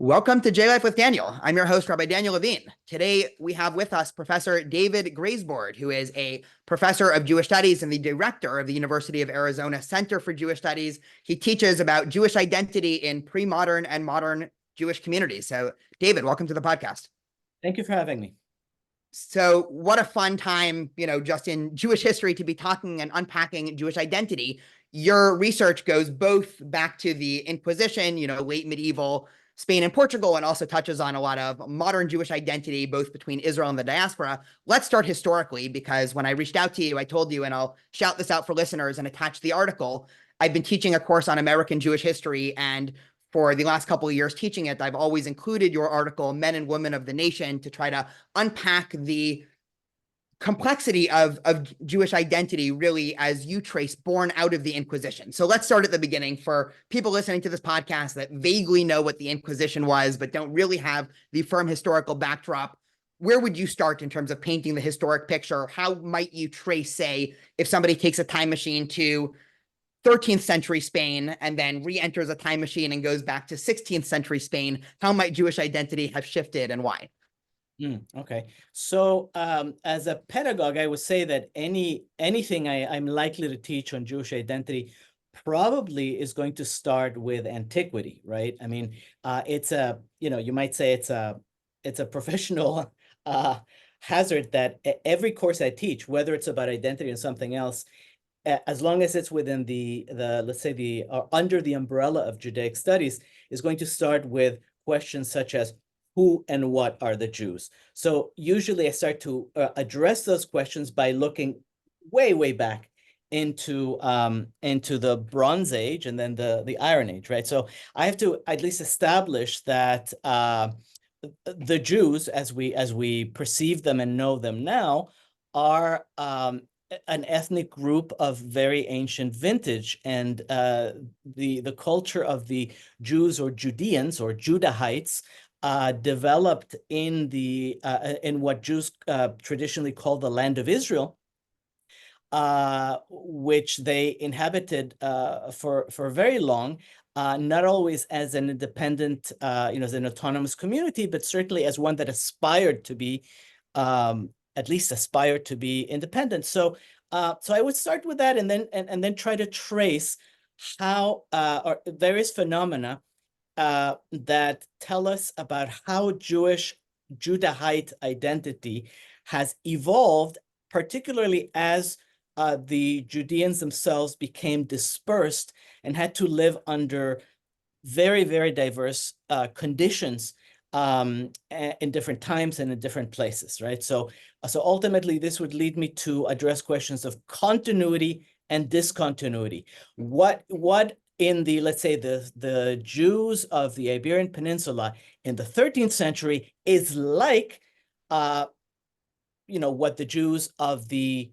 Welcome to J Life with Daniel. I'm your host, Rabbi Daniel Levine. Today, we have with us Professor David Graizbord, who is a professor of Jewish studies and the director of the University of Arizona Center for Jewish Studies. He teaches about Jewish identity in pre-modern and modern Jewish communities. So, David, welcome to the podcast. Thank you for having me. So what a fun time, just in Jewish history to be talking and unpacking Jewish identity. Your research goes both back to the Inquisition, late medieval Spain and Portugal, and also touches on a lot of modern Jewish identity, both between Israel and the diaspora. Let's start historically, because when I reached out to you, I told you, and I'll shout this out for listeners and attach the article, I've been teaching a course on American Jewish history, and for the last couple of years teaching it, I've always included your article, Men and Women of the Nation, to try to unpack the complexity of Jewish identity, really, as you trace, born out of the Inquisition. So let's start at the beginning. For people listening to this podcast that vaguely know what the Inquisition was, but don't really have the firm historical backdrop, where would you start in terms of painting the historic picture? How might you trace, say, if somebody takes a time machine to 13th century Spain and then re-enters a time machine and goes back to 16th century Spain, how might Jewish identity have shifted and why? Okay. So as a pedagogue, I would say that anything I'm likely to teach on Jewish identity probably is going to start with antiquity, right? I mean, it's you might say it's a professional hazard that every course I teach, whether it's about identity or something else, as long as it's within the let's say under the umbrella of Judaic studies, is going to start with questions such as who and what are the Jews. So usually I start to address those questions by looking way back into the Bronze Age and then the Iron Age, right? So I have to at least establish that the Jews, as we perceive them and know them now, are an ethnic group of very ancient vintage, and the culture of the Jews or Judeans or Judahites developed in what Jews traditionally call the land of Israel, which they inhabited for very long, not always as an independent, as an autonomous community, but certainly as one that aspired to be, at least aspired to be independent. So I would start with that, and then try to trace how or various phenomena that tell us about how Judahite identity has evolved, particularly as the Judeans themselves became dispersed and had to live under very diverse conditions in different times and in different places, right? So ultimately, this would lead me to address questions of continuity and discontinuity. What in the, let's say, the Jews of the Iberian Peninsula in the 13th century is like, what the Jews of the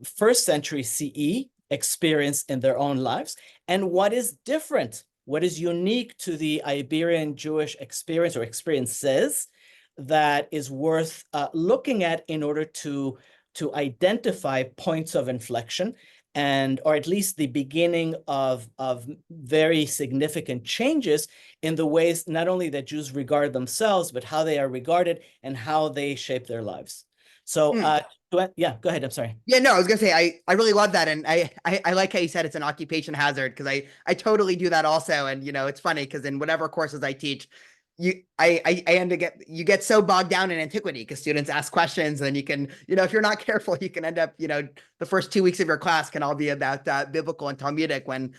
first century CE experienced in their own lives, and what is different, what is unique to the Iberian Jewish experience or experiences that is worth looking at in order to identify points of inflection, or at least the beginning of very significant changes in the ways not only that Jews regard themselves, but how they are regarded and how they shape their lives. So yeah, go ahead. I'm sorry. Yeah, no, I was gonna say I really love that, and I like how you said it's an occupation hazard, because I totally do that also, and it's funny because in whatever courses I teach, you get so bogged down in antiquity because students ask questions, and you can if you're not careful, you can end up the first 2 weeks of your class can all be about biblical and Talmudic when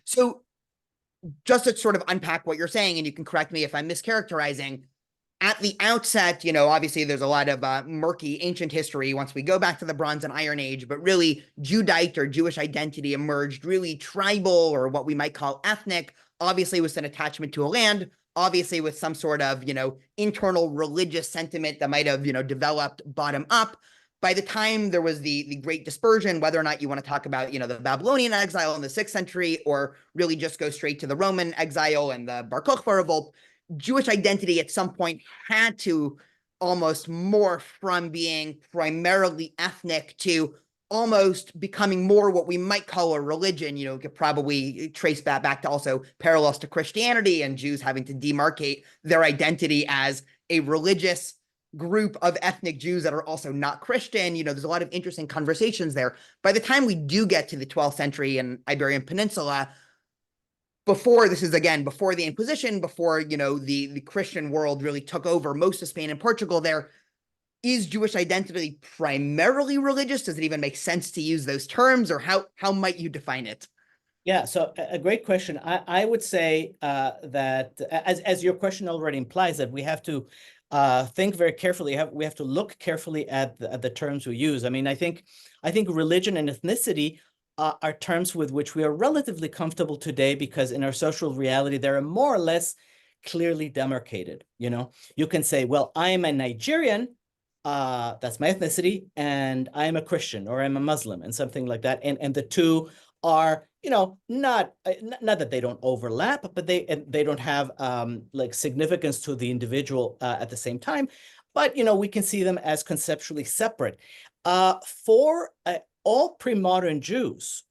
so just to sort of unpack what you're saying, and you can correct me if I'm mischaracterizing. At the outset, obviously there's a lot of murky ancient history once we go back to the Bronze and Iron Age, but really Judite or Jewish identity emerged really tribal, or what we might call ethnic, obviously with an attachment to a land, obviously with some sort of, internal religious sentiment that might have, developed bottom up. By the time there was the Great Dispersion, whether or not you want to talk about, the Babylonian exile in the 6th century, or really just go straight to the Roman exile and the Bar Kokhba revolt, Jewish identity at some point had to almost morph from being primarily ethnic to almost becoming more what we might call a religion. You know, could probably trace that back to also parallels to Christianity and Jews having to demarcate their identity as a religious group of ethnic Jews that are also not Christian. You know, there's a lot of interesting conversations there. By the time we do get to the 12th century and Iberian Peninsula, before this is again before the Inquisition, before the Christian world really took over most of Spain and Portugal, there is Jewish identity primarily religious? Does it even make sense to use those terms, or how might you define it? Yeah, so a great question. I would say that as your question already implies, that we have to think very carefully. We have to look carefully at the terms we use. I mean, I think religion and ethnicity are terms with which we are relatively comfortable today, because in our social reality, they are more or less clearly demarcated. You know, you can say, well, I am a Nigerian, that's my ethnicity, and I'm a Christian or I'm a Muslim and something like that. And the two are, not that they don't overlap, but they don't have like significance to the individual at the same time. But, we can see them as conceptually separate. For all pre-modern Jews,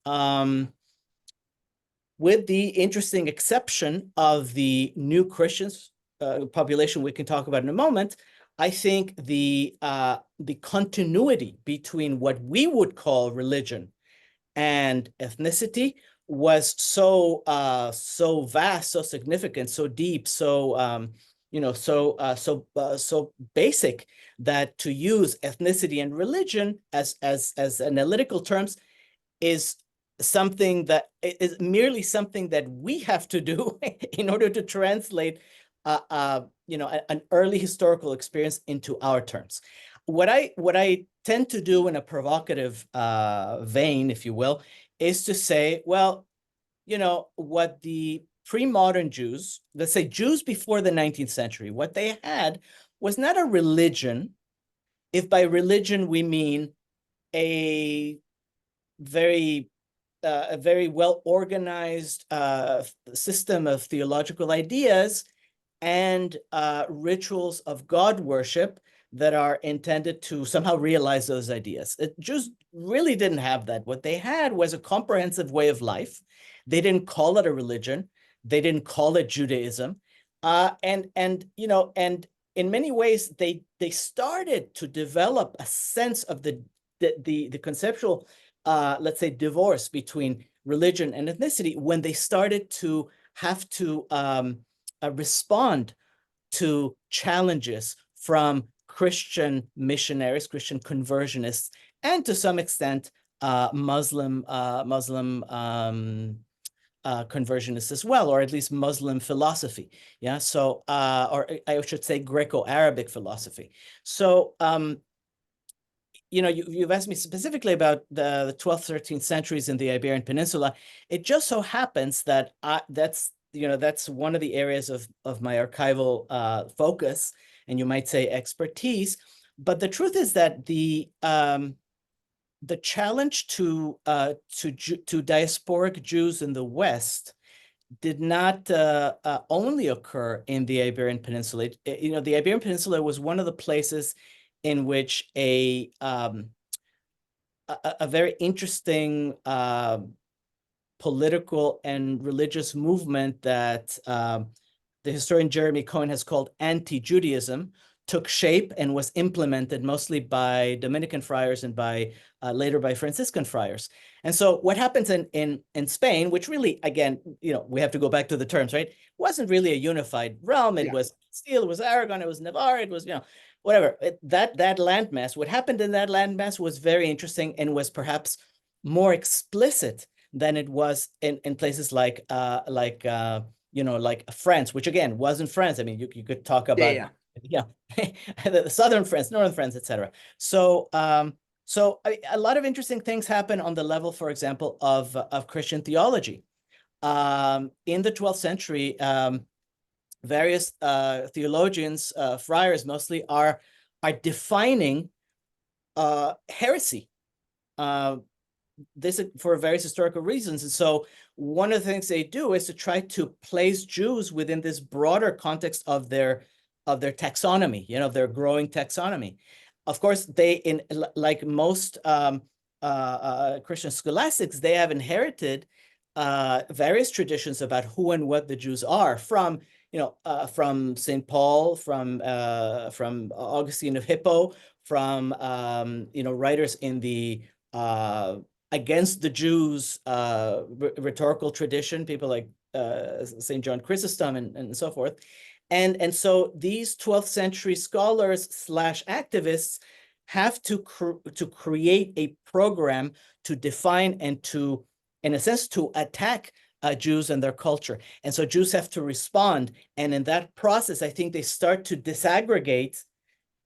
with the interesting exception of the new Christians population we can talk about in a moment, I think the continuity between what we would call religion and ethnicity was so vast, so significant, so deep, so so basic, that to use ethnicity and religion as analytical terms is something that is merely something that we have to do in order to translate an early historical experience into our terms. What I tend to do in a provocative vein, if you will, is to say, well, what the pre-modern Jews, let's say Jews before the 19th century, what they had was not a religion. If by religion we mean a very well organized system of theological ideas and rituals of God worship that are intended to somehow realize those ideas. Jews really didn't have that. What they had was a comprehensive way of life. They didn't call it a religion. They didn't call it Judaism. And in many ways, they started to develop a sense of the conceptual, let's say, divorce between religion and ethnicity when they started to have to respond to challenges from Christian missionaries, Christian conversionists, and to some extent Muslim conversionists as well, or at least Muslim philosophy. Yeah, so or I should say Greco-Arabic philosophy. So you've asked me specifically about the 12th, 13th centuries in the Iberian Peninsula. It just so happens that that's one of the areas of my archival focus, and you might say expertise. But the truth is that the challenge to diasporic Jews in the West did not only occur in the Iberian Peninsula. The Iberian Peninsula was one of the places in which a very interesting political and religious movement that the historian Jeremy Cohen has called anti-Judaism took shape and was implemented mostly by Dominican friars and later by Franciscan friars. And so what happens in Spain, which really, again, we have to go back to the terms, right? Wasn't really a unified realm. It was Castile, it was Aragon, it was Navarre, it was, whatever. That landmass, what happened in that landmass was very interesting and was perhaps more explicit than it was in places like France, which again wasn't France. I mean, you could talk about the southern France, northern France, etc. So a lot of interesting things happen on the level, for example, of Christian theology. In the 12th century, various theologians, friars mostly, are defining heresy. This for various historical reasons. And so one of the things they do is to try to place Jews within this broader context of their taxonomy, their growing taxonomy. Of course, like most Christian scholastics, they have inherited various traditions about who and what the Jews are from, from St. Paul, from Augustine of Hippo, from writers in the against the Jews rhetorical tradition, people like St. John Chrysostom and so forth. And so these 12th century scholars / activists have to create a program to define and to, in a sense, to attack Jews and their culture. And so Jews have to respond. And in that process, I think they start to disaggregate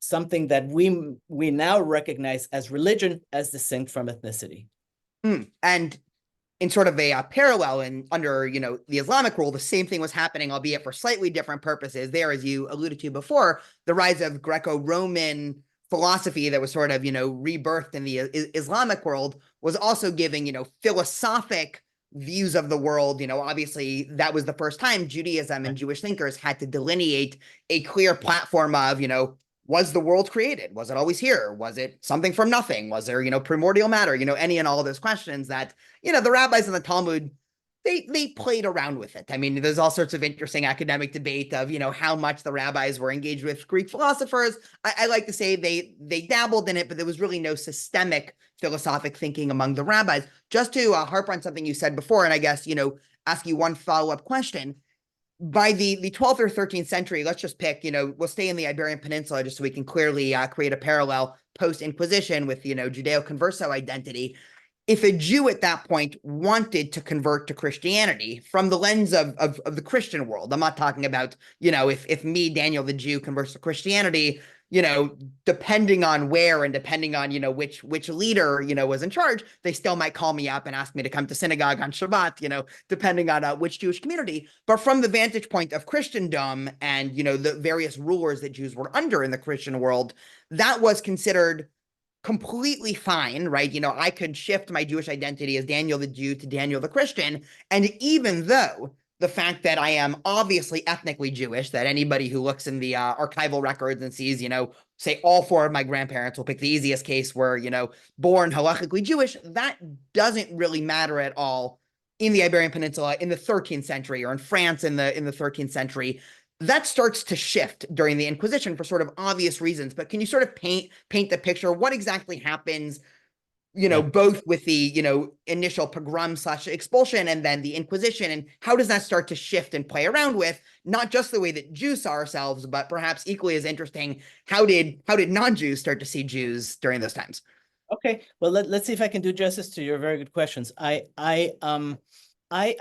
something that we now recognize as religion as distinct from ethnicity. And in sort of a parallel and under, the Islamic rule, the same thing was happening, albeit for slightly different purposes. There, as you alluded to before, the rise of Greco-Roman philosophy that was sort of, rebirthed in the Islamic world was also giving, philosophic views of the world. Obviously, that was the first time Judaism and Jewish thinkers had to delineate a clear platform of, was the world created? Was it always here? Was it something from nothing? Was there, primordial matter? Any and all of those questions that, the rabbis in the Talmud, they played around with it. I mean, there's all sorts of interesting academic debate of, how much the rabbis were engaged with Greek philosophers. I like to say they dabbled in it, but there was really no systemic philosophic thinking among the rabbis. Just to harp on something you said before, and I guess, ask you one follow-up question. By the 12th or 13th century, let's just pick, we'll stay in the Iberian Peninsula just so we can clearly create a parallel post-Inquisition with, Judeo-Converso identity. If a Jew at that point wanted to convert to Christianity from the lens of the Christian world, I'm not talking about, if me, Daniel the Jew, converts to Christianity, depending on where and depending on, which leader, was in charge, they still might call me up and ask me to come to synagogue on Shabbat, depending on which Jewish community. But from the vantage point of Christendom and, the various rulers that Jews were under in the Christian world, that was considered completely fine, right? I could shift my Jewish identity as Daniel the Jew to Daniel the Christian. And even though the fact that I am obviously ethnically Jewish, that anybody who looks in the archival records and sees, say all four of my grandparents, will pick the easiest case, were, born halachically Jewish, that doesn't really matter at all in the Iberian Peninsula in the 13th century, or in France in the 13th century. That starts to shift during the Inquisition for sort of obvious reasons. But can you sort of paint the picture? What exactly happens, both with the, initial pogrom / expulsion and then the Inquisition, and how does that start to shift and play around with not just the way that Jews saw ourselves, but perhaps equally as interesting, how did non-Jews start to see Jews during those times? Okay, well, let's see if I can do justice to your very good questions. I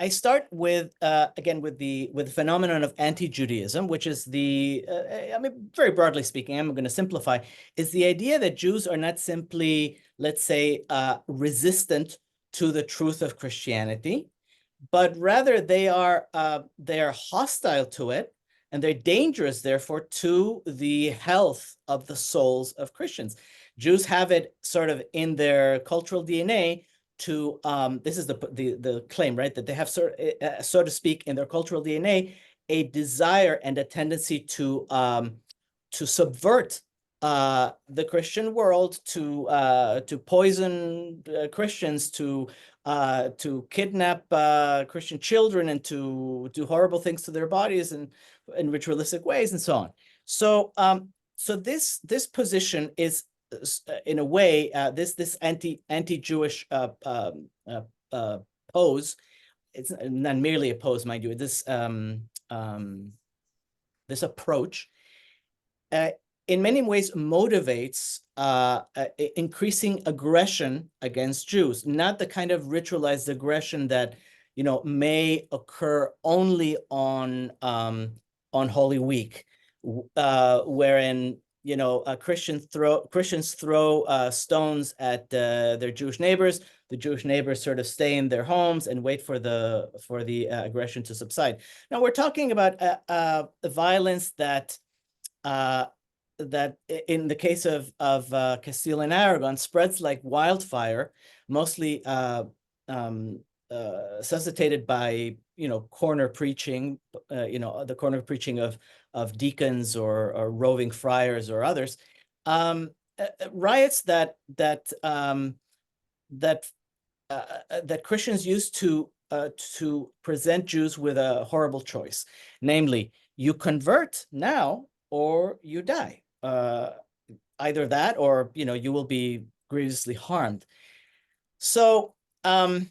start with again with the phenomenon of anti-Judaism, which is I mean, very broadly speaking, I'm going to simplify, is the idea that Jews are not simply, let's say, resistant to the truth of Christianity, but rather they are hostile to it, and they're dangerous, therefore, to the health of the souls of Christians. Jews have it sort of in their cultural DNA to this is the claim, right, that they have so to speak in their cultural DNA a desire and a tendency to subvert the Christian world, to poison Christians, to kidnap Christian children, and to do horrible things to their bodies and in ritualistic ways and so on. So so this position is, in a way, this anti-Jewish pose. It's not merely a pose, mind you. This this approach, in many ways, motivates increasing aggression against Jews. Not the kind of ritualized aggression that may occur only on Holy Week, wherein Christians throw stones at their Jewish neighbors. The Jewish neighbors sort of stay in their homes and wait for the aggression to subside. Now we're talking about violence that in the case of Castile and Aragon spreads like wildfire, mostly suscitated by corner preaching, the corner preaching of deacons or roving friars or others, riots that that Christians used to present Jews with a horrible choice, namely, you convert now or you die. Either that, or you will be grievously harmed. So, canon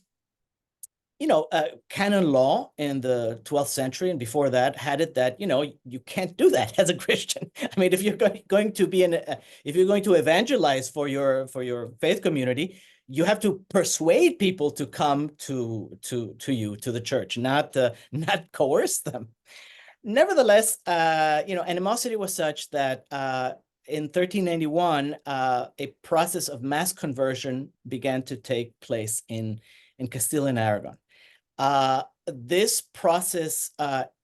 law in the 12th century and before that had it that, you can't do that as a Christian. I mean, if you're going to be if you're going to evangelize for your faith community, you have to persuade people to come to you, to the church, not coerce them. Nevertheless, animosity was such that in 1391, a process of mass conversion began to take place in Castile and Aragon. This process,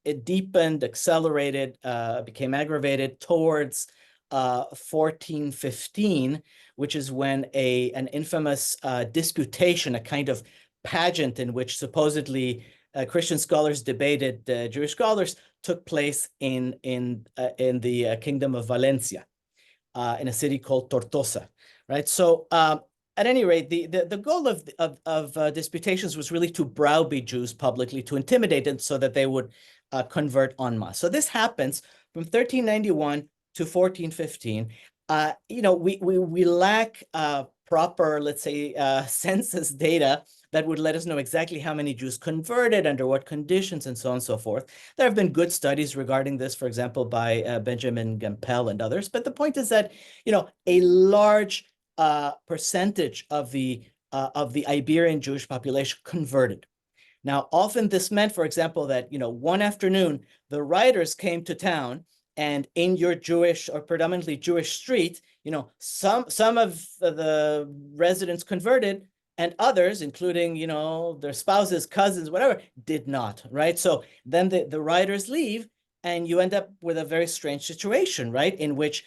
it deepened, accelerated, became aggravated towards 1415, which is when an infamous disputation, a kind of pageant in which supposedly Christian scholars debated Jewish scholars, took place in the Kingdom of Valencia, in a city called Tortosa, right? So at any rate, the goal of disputations was really to browbeat Jews publicly, to intimidate them so that they would convert en masse. So this happens from 1391 to 1415. We lack proper, let's say, census data that would let us know exactly how many Jews converted, under what conditions, and so on and so forth. There have been good studies regarding this, for example, by Benjamin Gempel and others. But the point is that, a large percentage of the Iberian Jewish population converted. Now, often this meant, for example, that, one afternoon, the rioters came to town, and in your Jewish or predominantly Jewish street, some of the residents converted, and others, including, their spouses, cousins, whatever, did not, right? So then the rioters leave, and you end up with a very strange situation, right? In which,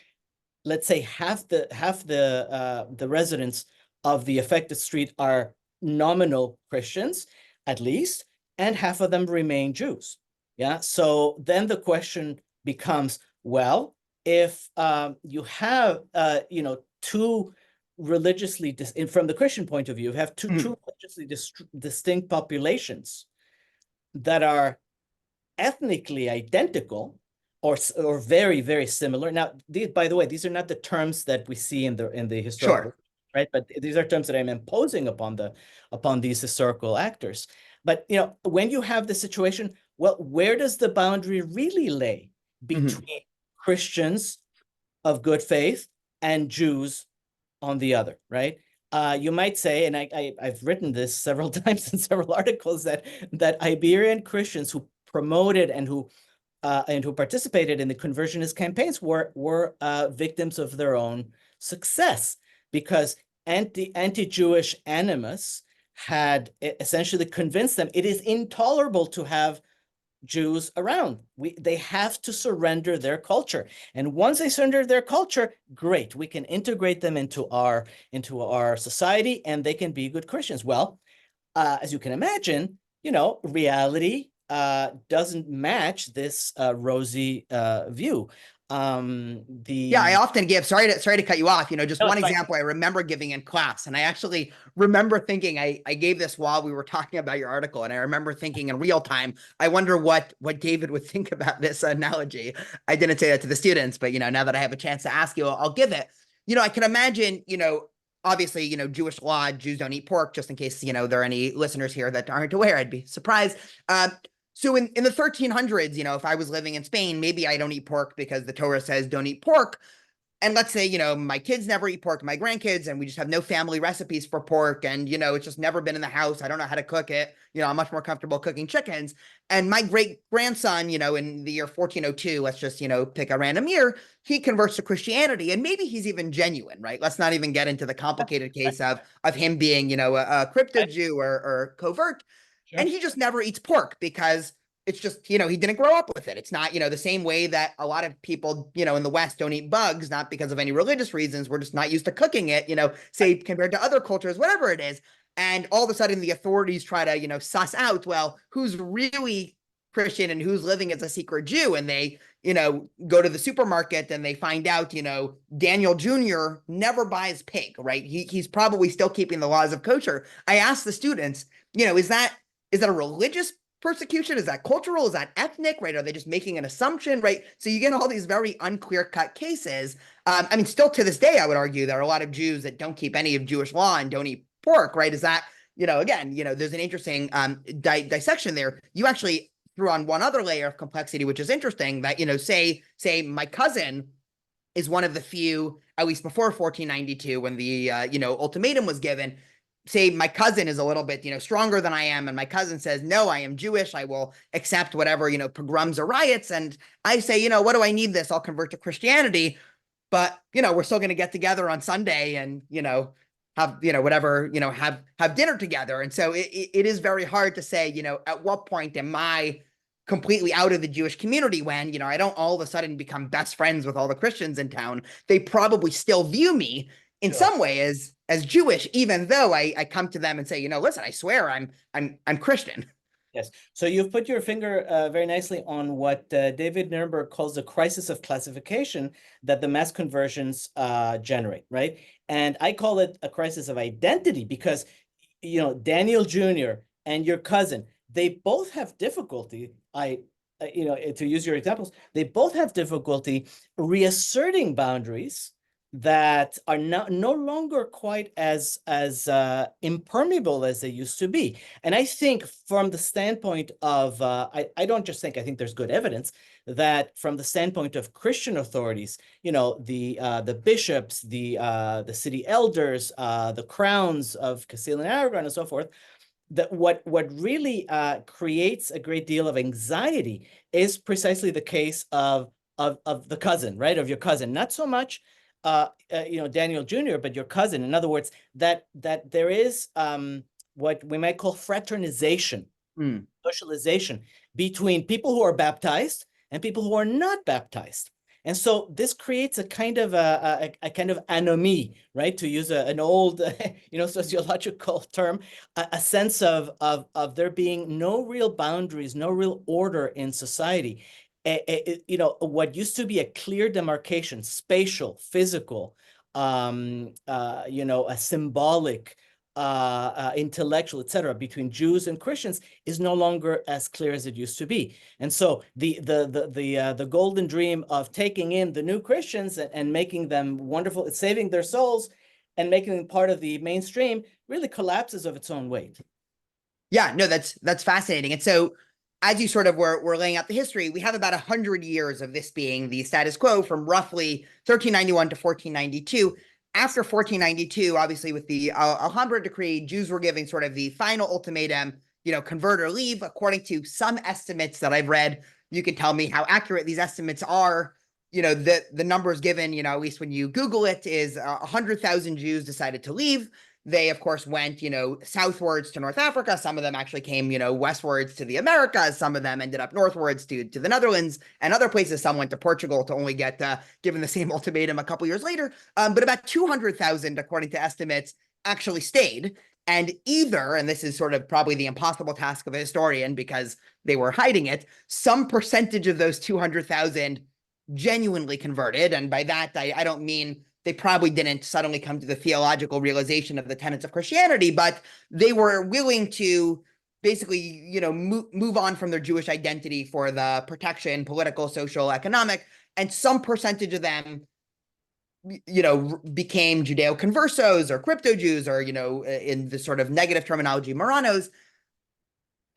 let's say, half the residents of the affected street are nominal Christians, at least, and half of them remain Jews. Yeah. So then the question becomes, well, if you have, two religiously, from the Christian point of view, you have two religiously distinct populations that are ethnically identical or very, very similar. Now, by the way, these are not the terms that we see in the historical, right? But these are terms that I'm imposing upon these historical actors. But when you have the situation, well, where does the boundary really lay between Christians of good faith and Jews on the other, right? You might say, and I've written this several times in several articles, that Iberian Christians who promoted and who participated in the conversionist campaigns were victims of their own success, because anti-Jewish animus had essentially convinced them it is intolerable to have Jews around. They have to surrender their culture, and once they surrender their culture, great, we can integrate them into our society, and they can be good Christians. Well, as you can imagine, reality doesn't match this rosy view. Yeah, I often give, sorry to cut you off, just one example I remember giving in class, and I actually remember thinking, I gave this while we were talking about your article, and I remember thinking in real time, I wonder what David would think about this analogy. I didn't say that to the students, but, now that I have a chance to ask you, I'll give it. I can imagine, obviously, Jewish law, Jews don't eat pork, just in case, there are any listeners here that aren't aware, I'd be surprised. So in the 1300s, if I was living in Spain, maybe I don't eat pork because the Torah says don't eat pork. And let's say, my kids never eat pork, my grandkids, and we just have no family recipes for pork. And, it's just never been in the house. I don't know how to cook it. I'm much more comfortable cooking chickens. And my great grandson, in the year 1402, let's just, pick a random year, he converts to Christianity. And maybe he's even genuine, right? Let's not even get into the complicated case of him being, a crypto Jew or covert. Sure. And he just never eats pork because it's just, he didn't grow up with it. It's not, the same way that a lot of people, in the West don't eat bugs, not because of any religious reasons. We're just not used to cooking it, say compared to other cultures, whatever it is. And all of a sudden the authorities try to, suss out, well, who's really Christian and who's living as a secret Jew, and they, go to the supermarket and they find out, Daniel Jr. never buys pig, right? He's probably still keeping the laws of kosher. I asked the students, is that a religious persecution? Is that cultural? Is that ethnic, right? Are they just making an assumption, right? So you get all these very unclear cut cases. I mean, still to this day, I would argue there are a lot of Jews that don't keep any of Jewish law and don't eat pork, right? Is that, again, there's an interesting dissection there. You actually threw on one other layer of complexity, which is interesting, that, say my cousin is one of the few, at least before 1492, when the, ultimatum was given. Say my cousin is a little bit, stronger than I am, and my cousin says, no, I am Jewish, I will accept whatever, pogroms or riots. And I say, what do I need this? I'll convert to Christianity. But, we're still going to get together on Sunday and, have, whatever, have dinner together. And so it is very hard to say, at what point am I completely out of the Jewish community when, I don't all of a sudden become best friends with all the Christians in town. They probably still view me in some way as Jewish, even though I come to them and say, listen, I swear I'm Christian. Yes. So you've put your finger very nicely on what David Nuremberg calls the crisis of classification that the mass conversions generate, right? And I call it a crisis of identity because, Daniel Jr. and your cousin, they both have difficulty. To use your examples, they both have difficulty reasserting boundaries that are no longer quite as impermeable as they used to be. And I think from the standpoint of, I don't just think, I think there's good evidence that from the standpoint of Christian authorities, the bishops, the city elders, the crowns of Castile and Aragon and so forth, that what really creates a great deal of anxiety is precisely the case of the cousin, right? Of your cousin, not so much Daniel Jr., but your cousin. In other words, that there is what we might call fraternization, socialization between people who are baptized and people who are not baptized. And so this creates a kind of a kind of anomie, right? To use an old, sociological term, a sense of there being no real boundaries, no real order in society. What used to be a clear demarcation, spatial, physical, a symbolic, intellectual, etc., between Jews and Christians is no longer as clear as it used to be. And so the golden dream of taking in the new Christians and making them wonderful, saving their souls and making them part of the mainstream really collapses of its own weight. Yeah, no, that's fascinating. And so as you sort of were laying out the history, we have about 100 years of this being the status quo from roughly 1391 to 1492. After 1492, obviously with the Alhambra decree, Jews were giving sort of the final ultimatum, convert or leave. According to some estimates that I've read, you can tell me how accurate these estimates are. The numbers given, at least when you Google it, is 100,000 Jews decided to leave. They, of course, went, southwards to North Africa. Some of them actually came, westwards to the Americas. Some of them ended up northwards to the Netherlands and other places. Some went to Portugal to only get given the same ultimatum a couple years later. But about 200,000, according to estimates, actually stayed. And either, and this is sort of probably the impossible task of a historian because they were hiding it, some percentage of those 200,000 genuinely converted. And by that, I don't mean they probably didn't suddenly come to the theological realization of the tenets of Christianity, but they were willing to basically, move on from their Jewish identity for the protection, political, social, economic, and some percentage of them, became Judeo-conversos or crypto-Jews or, in the sort of negative terminology, Marranos.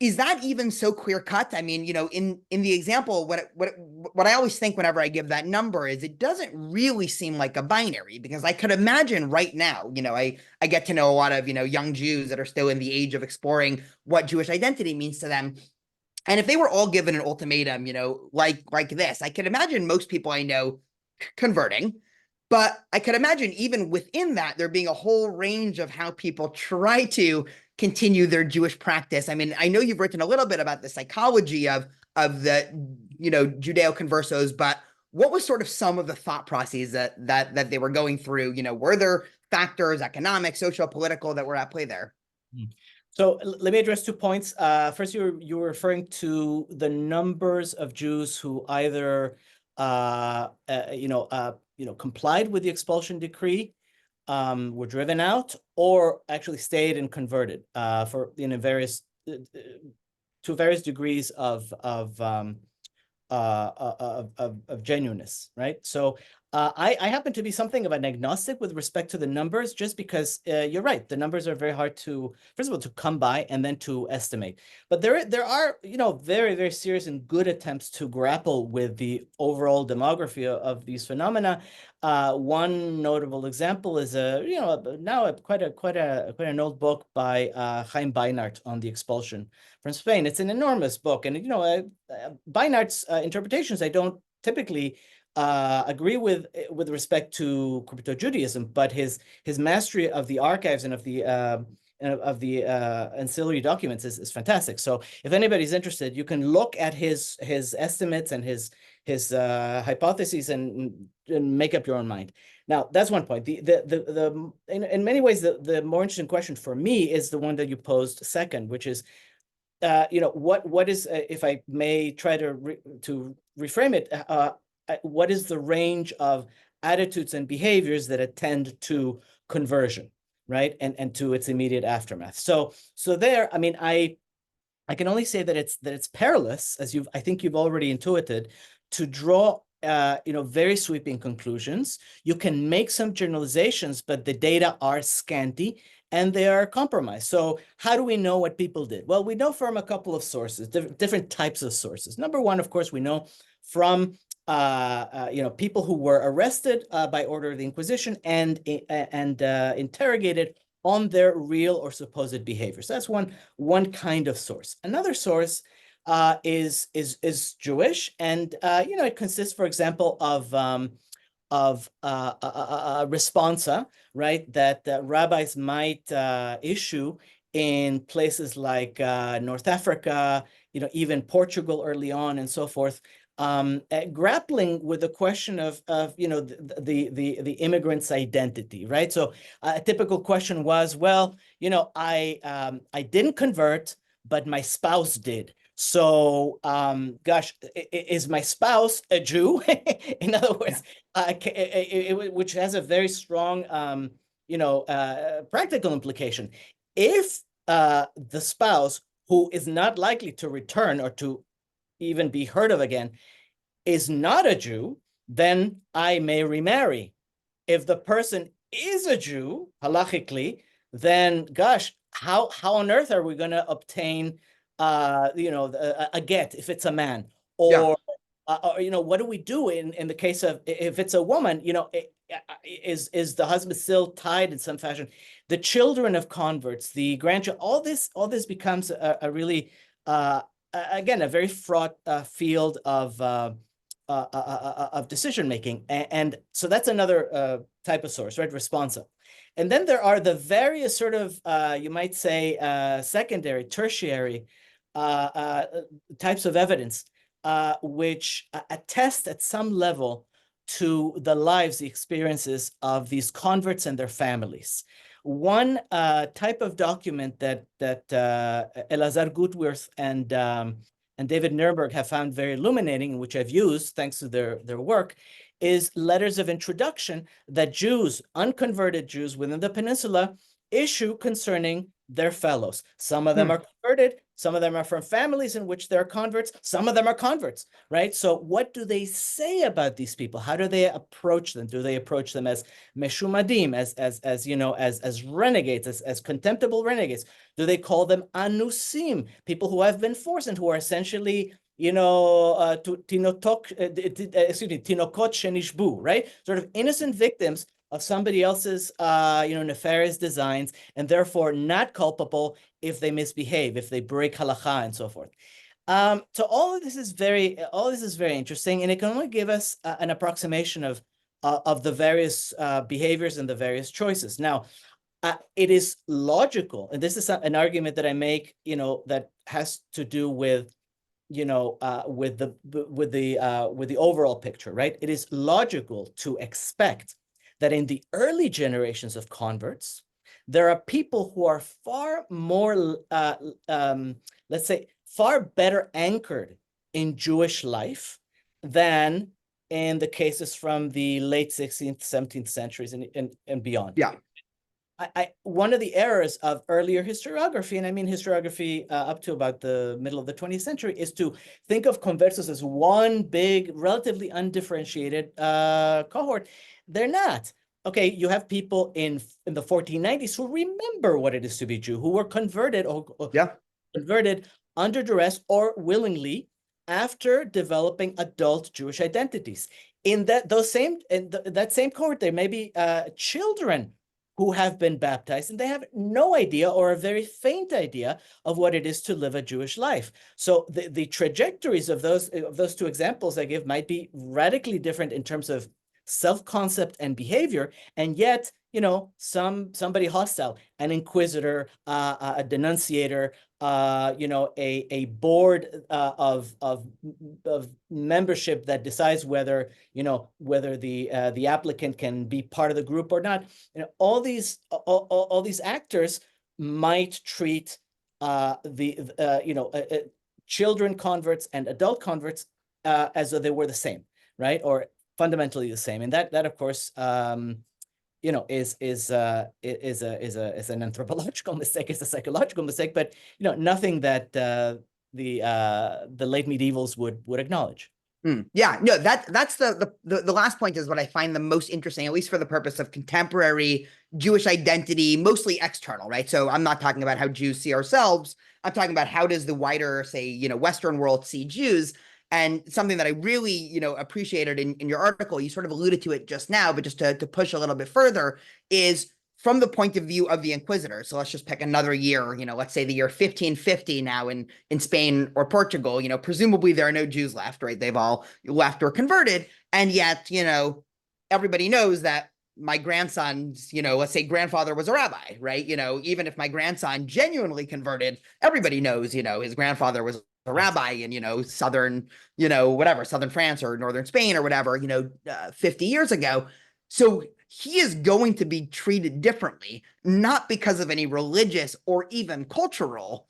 Is that even so clear cut? I mean, in the example, what I always think whenever I give that number is it doesn't really seem like a binary, because I could imagine right now, I get to know a lot of, young Jews that are still in the age of exploring what Jewish identity means to them. And if they were all given an ultimatum, like this, I could imagine most people I know converting. But I could imagine even within that, there being a whole range of how people try to continue their Jewish practice. I mean, I know you've written a little bit about the psychology of the, Judeo-conversos, but what was sort of some of the thought processes that they were going through? Were there factors, economic, social, political, that were at play there? So let me address 2 points. First, you were referring to the numbers of Jews who either complied with the expulsion decree, were driven out, or actually stayed and converted for various to various degrees of genuineness, right? So I happen to be something of an agnostic with respect to the numbers, just because you're right, the numbers are very hard to, first of all, to come by and then to estimate. But there are very, very serious and good attempts to grapple with the overall demography of these phenomena. One notable example is quite an old book by Chaim Beinart on the expulsion from Spain. It's an enormous book, and Beinart's interpretations I don't typically agree with respect to crypto-Judaism, but his mastery of the archives and of the ancillary documents is fantastic. So if anybody's interested, you can look at his estimates and his hypotheses and make up your own mind. Now, that's one point. In many ways, the more interesting question for me is the one that you posed second, which is, what is, if I may try to reframe it, what is the range of attitudes and behaviors that attend to conversion, right, and to its immediate aftermath? So there, I mean, I can only say that it's perilous, as I think you've already intuited, to draw very sweeping conclusions. You can make some generalizations, but the data are scanty and they are compromised. So how do we know what people did? Well, we know from a couple of sources, different types of sources. Number one, of course, we know from people who were arrested by order of the Inquisition and interrogated on their real or supposed behavior. So that's one kind of source. Another source is Jewish, and it consists, for example, of a responsa, right, that rabbis might issue in places like North Africa, even Portugal early on, and so forth, grappling with the question of the immigrant's identity, right? So a typical question was, well, I didn't convert, but my spouse did. So, gosh, is my spouse a Jew? In other words, which has a very strong, practical implication. If the spouse, who is not likely to return or to even be heard of again, is not a Jew, then I may remarry. If the person is a Jew, halachically, then gosh, how on earth are we going to obtain a get if it's a man? Or what do we do in the case of, if it's a woman, is the husband still tied in some fashion? The children of converts, the grandchildren, all this becomes a really again, a very fraught field of decision making, and so that's another type of source, right? Responsa. And then there are the various sort of you might say secondary, tertiary types of evidence which attest at some level to the lives, the experiences of these converts and their families. One type of document that Elazar Gutwirth and David Nuremberg have found very illuminating, which I've used thanks to their work, is letters of introduction that Jews, unconverted Jews within the peninsula, issue concerning their fellows. Some of them are converted, some of them are from families in which they're converts, some of them are converts, right? So what do they say about these people? How do they approach them? Do they approach them as meshumadim, as renegades, as contemptible renegades? Do they call them anusim, people who have been forced and who are essentially tinokot shenishbu, right? Sort of innocent victims of somebody else's nefarious designs, and therefore not culpable if they misbehave, if they break halakha, and so forth. So all of this is very interesting, and it can only give us an approximation of the various behaviors and the various choices. Now, it is logical, and this is an argument that I make, that has to do with with the overall picture, right? It is logical to expect that in the early generations of converts, there are people who are far more, let's say, far better anchored in Jewish life than in the cases from the late 16th, 17th centuries and beyond. Yeah. One of the errors of earlier historiography, and I mean historiography up to about the middle of the 20th century, is to think of conversos as one big, relatively undifferentiated cohort. They're not. Okay, you have people in the 1490s who remember what it is to be Jew, who were converted or converted under duress or willingly after developing adult Jewish identities. In that same cohort, there may be children who have been baptized, and they have no idea or a very faint idea of what it is to live a Jewish life. So the trajectories of those two examples I give might be radically different in terms of self-concept and behavior, and yet, you know, somebody hostile, an inquisitor, a denunciator, you know, a board of membership that decides whether, you know, whether the applicant can be part of the group or not. You know, all these actors might treat children converts and adult converts as though they were the same, right? Or fundamentally the same, and that of course, you know, is an anthropological mistake, it's a psychological mistake, but you know, nothing that the late medievals would acknowledge. Yeah, no, that's the last point is what I find the most interesting, at least for the purpose of contemporary Jewish identity, mostly external, right? So I'm not talking about how Jews see ourselves. I'm talking about how does the wider, say, you know, Western world see Jews. And something that I really, you know, appreciated in your article, you sort of alluded to it just now, but just to push a little bit further, is from the point of view of the Inquisitors. So let's just pick another year, you know, let's say the year 1550 now in Spain or Portugal, you know, presumably there are no Jews left, right? They've all left or converted. And yet, you know, everybody knows that my grandson's, you know, let's say grandfather was a rabbi, right? You know, even if my grandson genuinely converted, everybody knows, you know, his grandfather was a rabbi in, you know, southern, you know, whatever, southern France or northern Spain or whatever, you know, 50 years ago. So he is going to be treated differently, not because of any religious or even cultural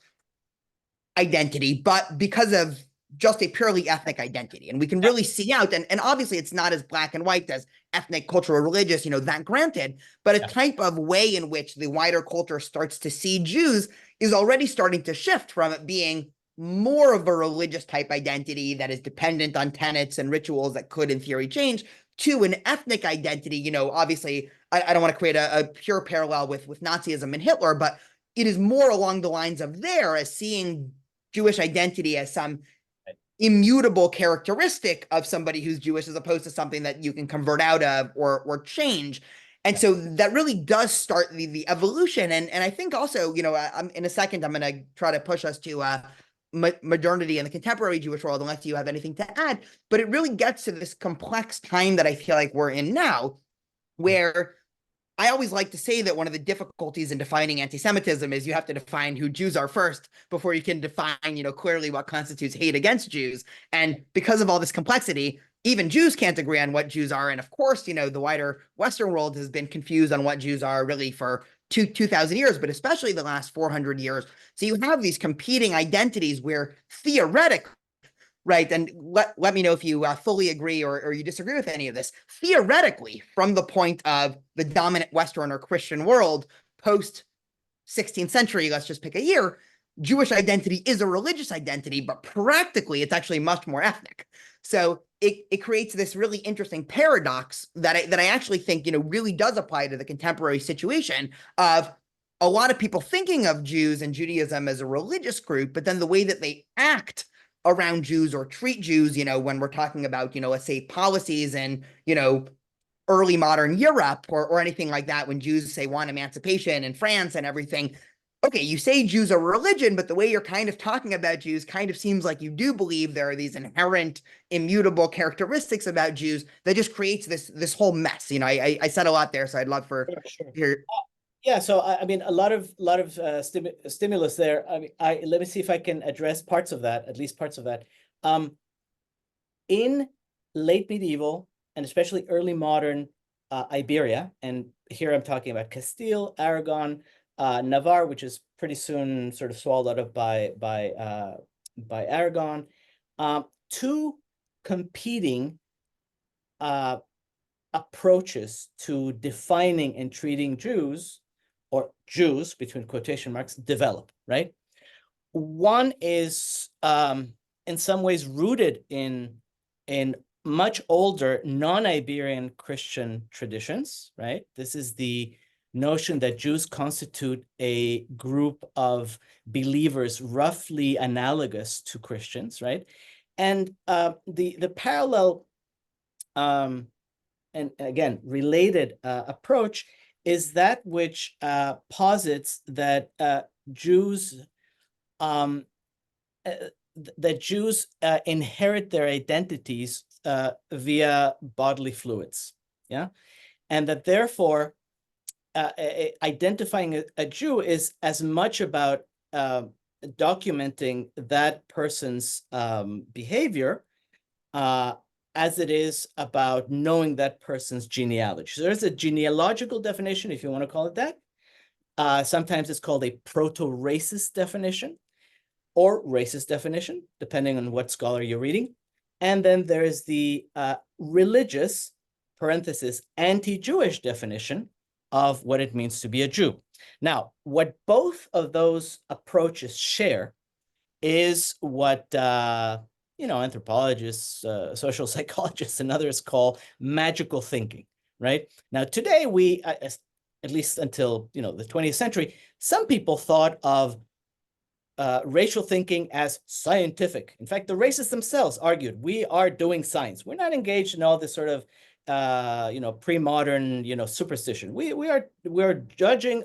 identity, but because of just a purely ethnic identity. And we can really see out, and obviously it's not as black and white as ethnic, cultural, religious, you know, that granted, but a type of way in which the wider culture starts to see Jews is already starting to shift from it being more of a religious type identity that is dependent on tenets and rituals that could in theory change to an ethnic identity. You know, obviously I don't want to create a pure parallel with Nazism and Hitler, but it is more along the lines of there as seeing Jewish identity as some immutable characteristic of somebody who's Jewish as opposed to something that you can convert out of or change. And so that really does start the evolution. And I think also, you know, in a second, I'm going to try to push us to modernity and the contemporary Jewish world, unless you have anything to add. But it really gets to this complex time that I feel like we're in now, where I always like to say that one of the difficulties in defining anti-Semitism is you have to define who Jews are first before you can define, you know, clearly what constitutes hate against Jews. And because of all this complexity, even Jews can't agree on what Jews are. And of course, you know, the wider Western world has been confused on what Jews are really for 2,000 years, but especially the last 400 years. So you have these competing identities where theoretically, right, and let me know if you fully agree or you disagree with any of this. Theoretically, from the point of the dominant Western or Christian world post 16th century, let's just pick a year, Jewish identity is a religious identity, but practically it's actually much more ethnic. So it creates this really interesting paradox that I actually think, you know, really does apply to the contemporary situation of a lot of people thinking of Jews and Judaism as a religious group, but then the way that they act around Jews or treat Jews, you know, when we're talking about, you know, let's say policies and, you know, early modern Europe or anything like that, when Jews say want emancipation in France and everything. Okay, you say Jews are religion, but the way you're kind of talking about Jews kind of seems like you do believe there are these inherent immutable characteristics about Jews that just creates this whole mess. You know, I said a lot there, so I'd love for your yeah, so I mean, a lot of stimulus there. I mean, let me see if I can address parts of that, at least parts of that. In late medieval and especially early modern Iberia, and here I'm talking about Castile, Aragon, Navarre, which is pretty soon sort of swallowed up by Aragon. Two competing approaches to defining and treating Jews, or Jews between quotation marks, develop, right? One is in some ways rooted in much older non-Iberian Christian traditions, right? This is the notion that Jews constitute a group of believers roughly analogous to Christians, right? And the parallel and again related approach is that which posits that Jews inherit their identities via bodily fluids, yeah, and that therefore identifying a Jew is as much about documenting that person's behavior as it is about knowing that person's genealogy. So there's a genealogical definition, if you want to call it that. Sometimes it's called a proto-racist definition, or racist definition, depending on what scholar you're reading. And then there is the religious, parenthesis, anti-Jewish definition of what it means to be a Jew. Now, what both of those approaches share is what anthropologists, social psychologists, and others call magical thinking, right? Now, today we, at least until the 20th century, some people thought of racial thinking as scientific. In fact, the racists themselves argued, we are doing science. We're not engaged in all this sort of, pre-modern, superstition. We're judging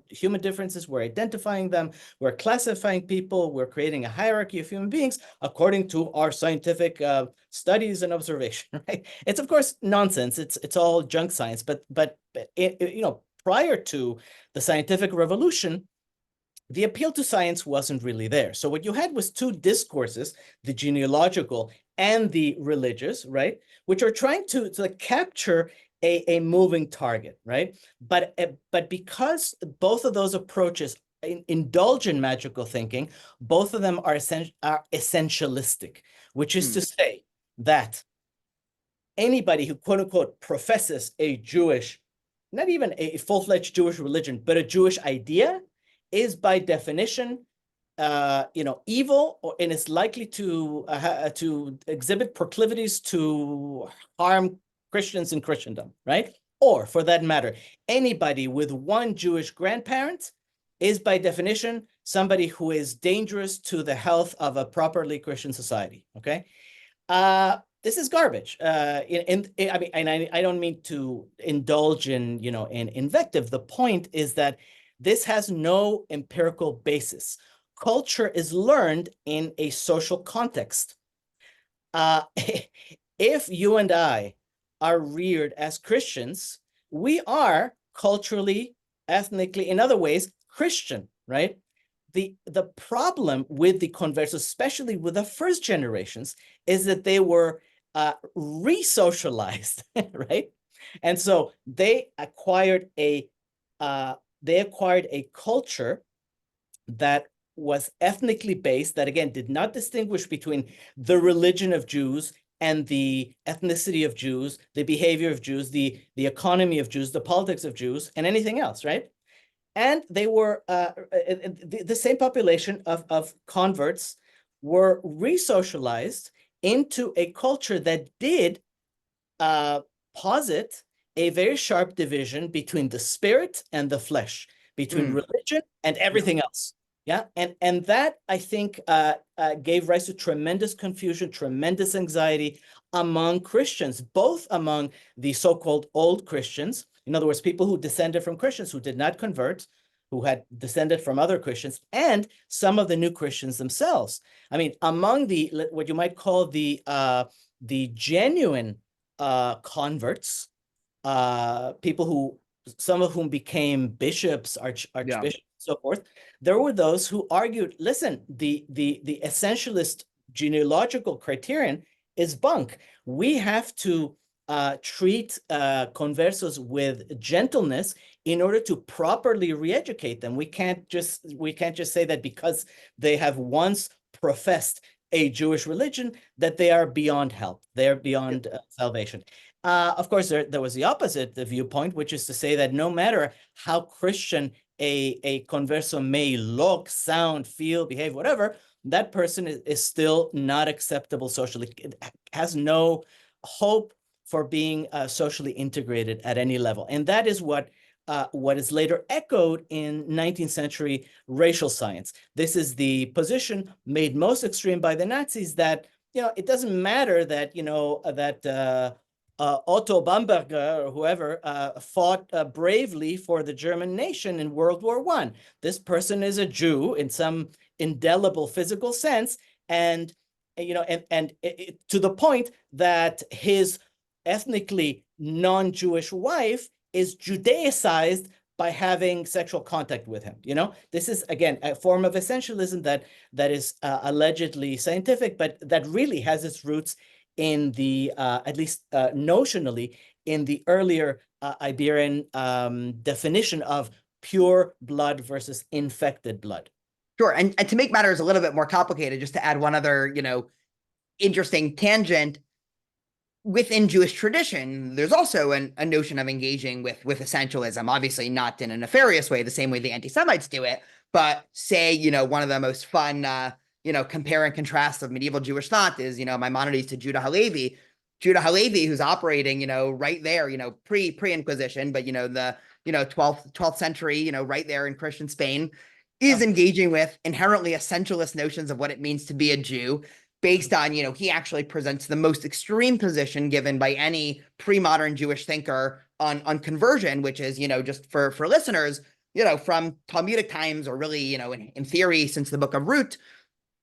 human differences. We're identifying them. We're classifying people. We're creating a hierarchy of human beings according to our scientific studies and observation. Right? It's of course nonsense. It's all junk science. But prior to the scientific revolution, the appeal to science wasn't really there. So what you had was two discourses, the genealogical and the religious, right, which are trying to capture a moving target, right? But because both of those approaches indulge in magical thinking, both of them are essentialistic, which is to say that anybody who, quote unquote, professes a Jewish, not even a full-fledged Jewish religion, but a Jewish idea, is by definition, evil, and is likely to exhibit proclivities to harm Christians in Christendom, right? Or, for that matter, anybody with one Jewish grandparent is by definition somebody who is dangerous to the health of a properly Christian society. Okay, this is garbage. I don't mean to indulge in in invective. The point is that this has no empirical basis. Culture is learned in a social context. If you and I are reared as Christians, we are culturally, ethnically, in other ways, Christian, right? The problem with the converts, especially with the first generations, is that they were re-socialized, right? And so they acquired a culture that was ethnically based, that again did not distinguish between the religion of Jews and the ethnicity of Jews, the behavior of Jews, the economy of Jews, the politics of Jews, and anything else, right? And they were the same population of converts were re-socialized into a culture that did posit a very sharp division between the spirit and the flesh, between religion and everything else. Yeah, and that, I think, gave rise to tremendous confusion, tremendous anxiety among Christians, both among the so-called old Christians, in other words, people who descended from Christians who did not convert, who had descended from other Christians, and some of the new Christians themselves. I mean, among the what you might call the genuine converts, people who, some of whom became bishops, archbishops, so forth, there were those who argued, listen, the essentialist genealogical criterion is bunk. We have to treat conversos with gentleness in order to properly re-educate them. We can't just say that because they have once professed a Jewish religion that they are beyond help, they're beyond salvation. Of course, there was the opposite viewpoint, which is to say that no matter how Christian a converso may look, sound, feel, behave, whatever, that person is still not acceptable socially. It has no hope for being socially integrated at any level. And that is what is later echoed in 19th century racial science. This is the position made most extreme by the Nazis that, it doesn't matter that, Otto Bamberger or whoever fought bravely for the German nation in World War I. This person is a Jew in some indelible physical sense, and to the point that his ethnically non-Jewish wife is Judaicized by having sexual contact with him. This is, again, a form of essentialism that is allegedly scientific, but that really has its roots in the, at least notionally, in the earlier Iberian definition of pure blood versus infected blood. Sure. And to make matters a little bit more complicated, just to add one other, interesting tangent, within Jewish tradition, there's also a notion of engaging with essentialism, obviously not in a nefarious way, the same way the anti-Semites do it, but say, one of the most fun, compare and contrast of medieval Jewish thought is, Maimonides to Judah Halevi. Judah Halevi, who's operating, right there, pre-Inquisition, but, the, 12th century, right there in Christian Spain, is engaging with inherently essentialist notions of what it means to be a Jew, based on, he actually presents the most extreme position given by any pre-modern Jewish thinker on conversion, which is, just for listeners, from Talmudic times, or really, in theory, since the book of Ruth,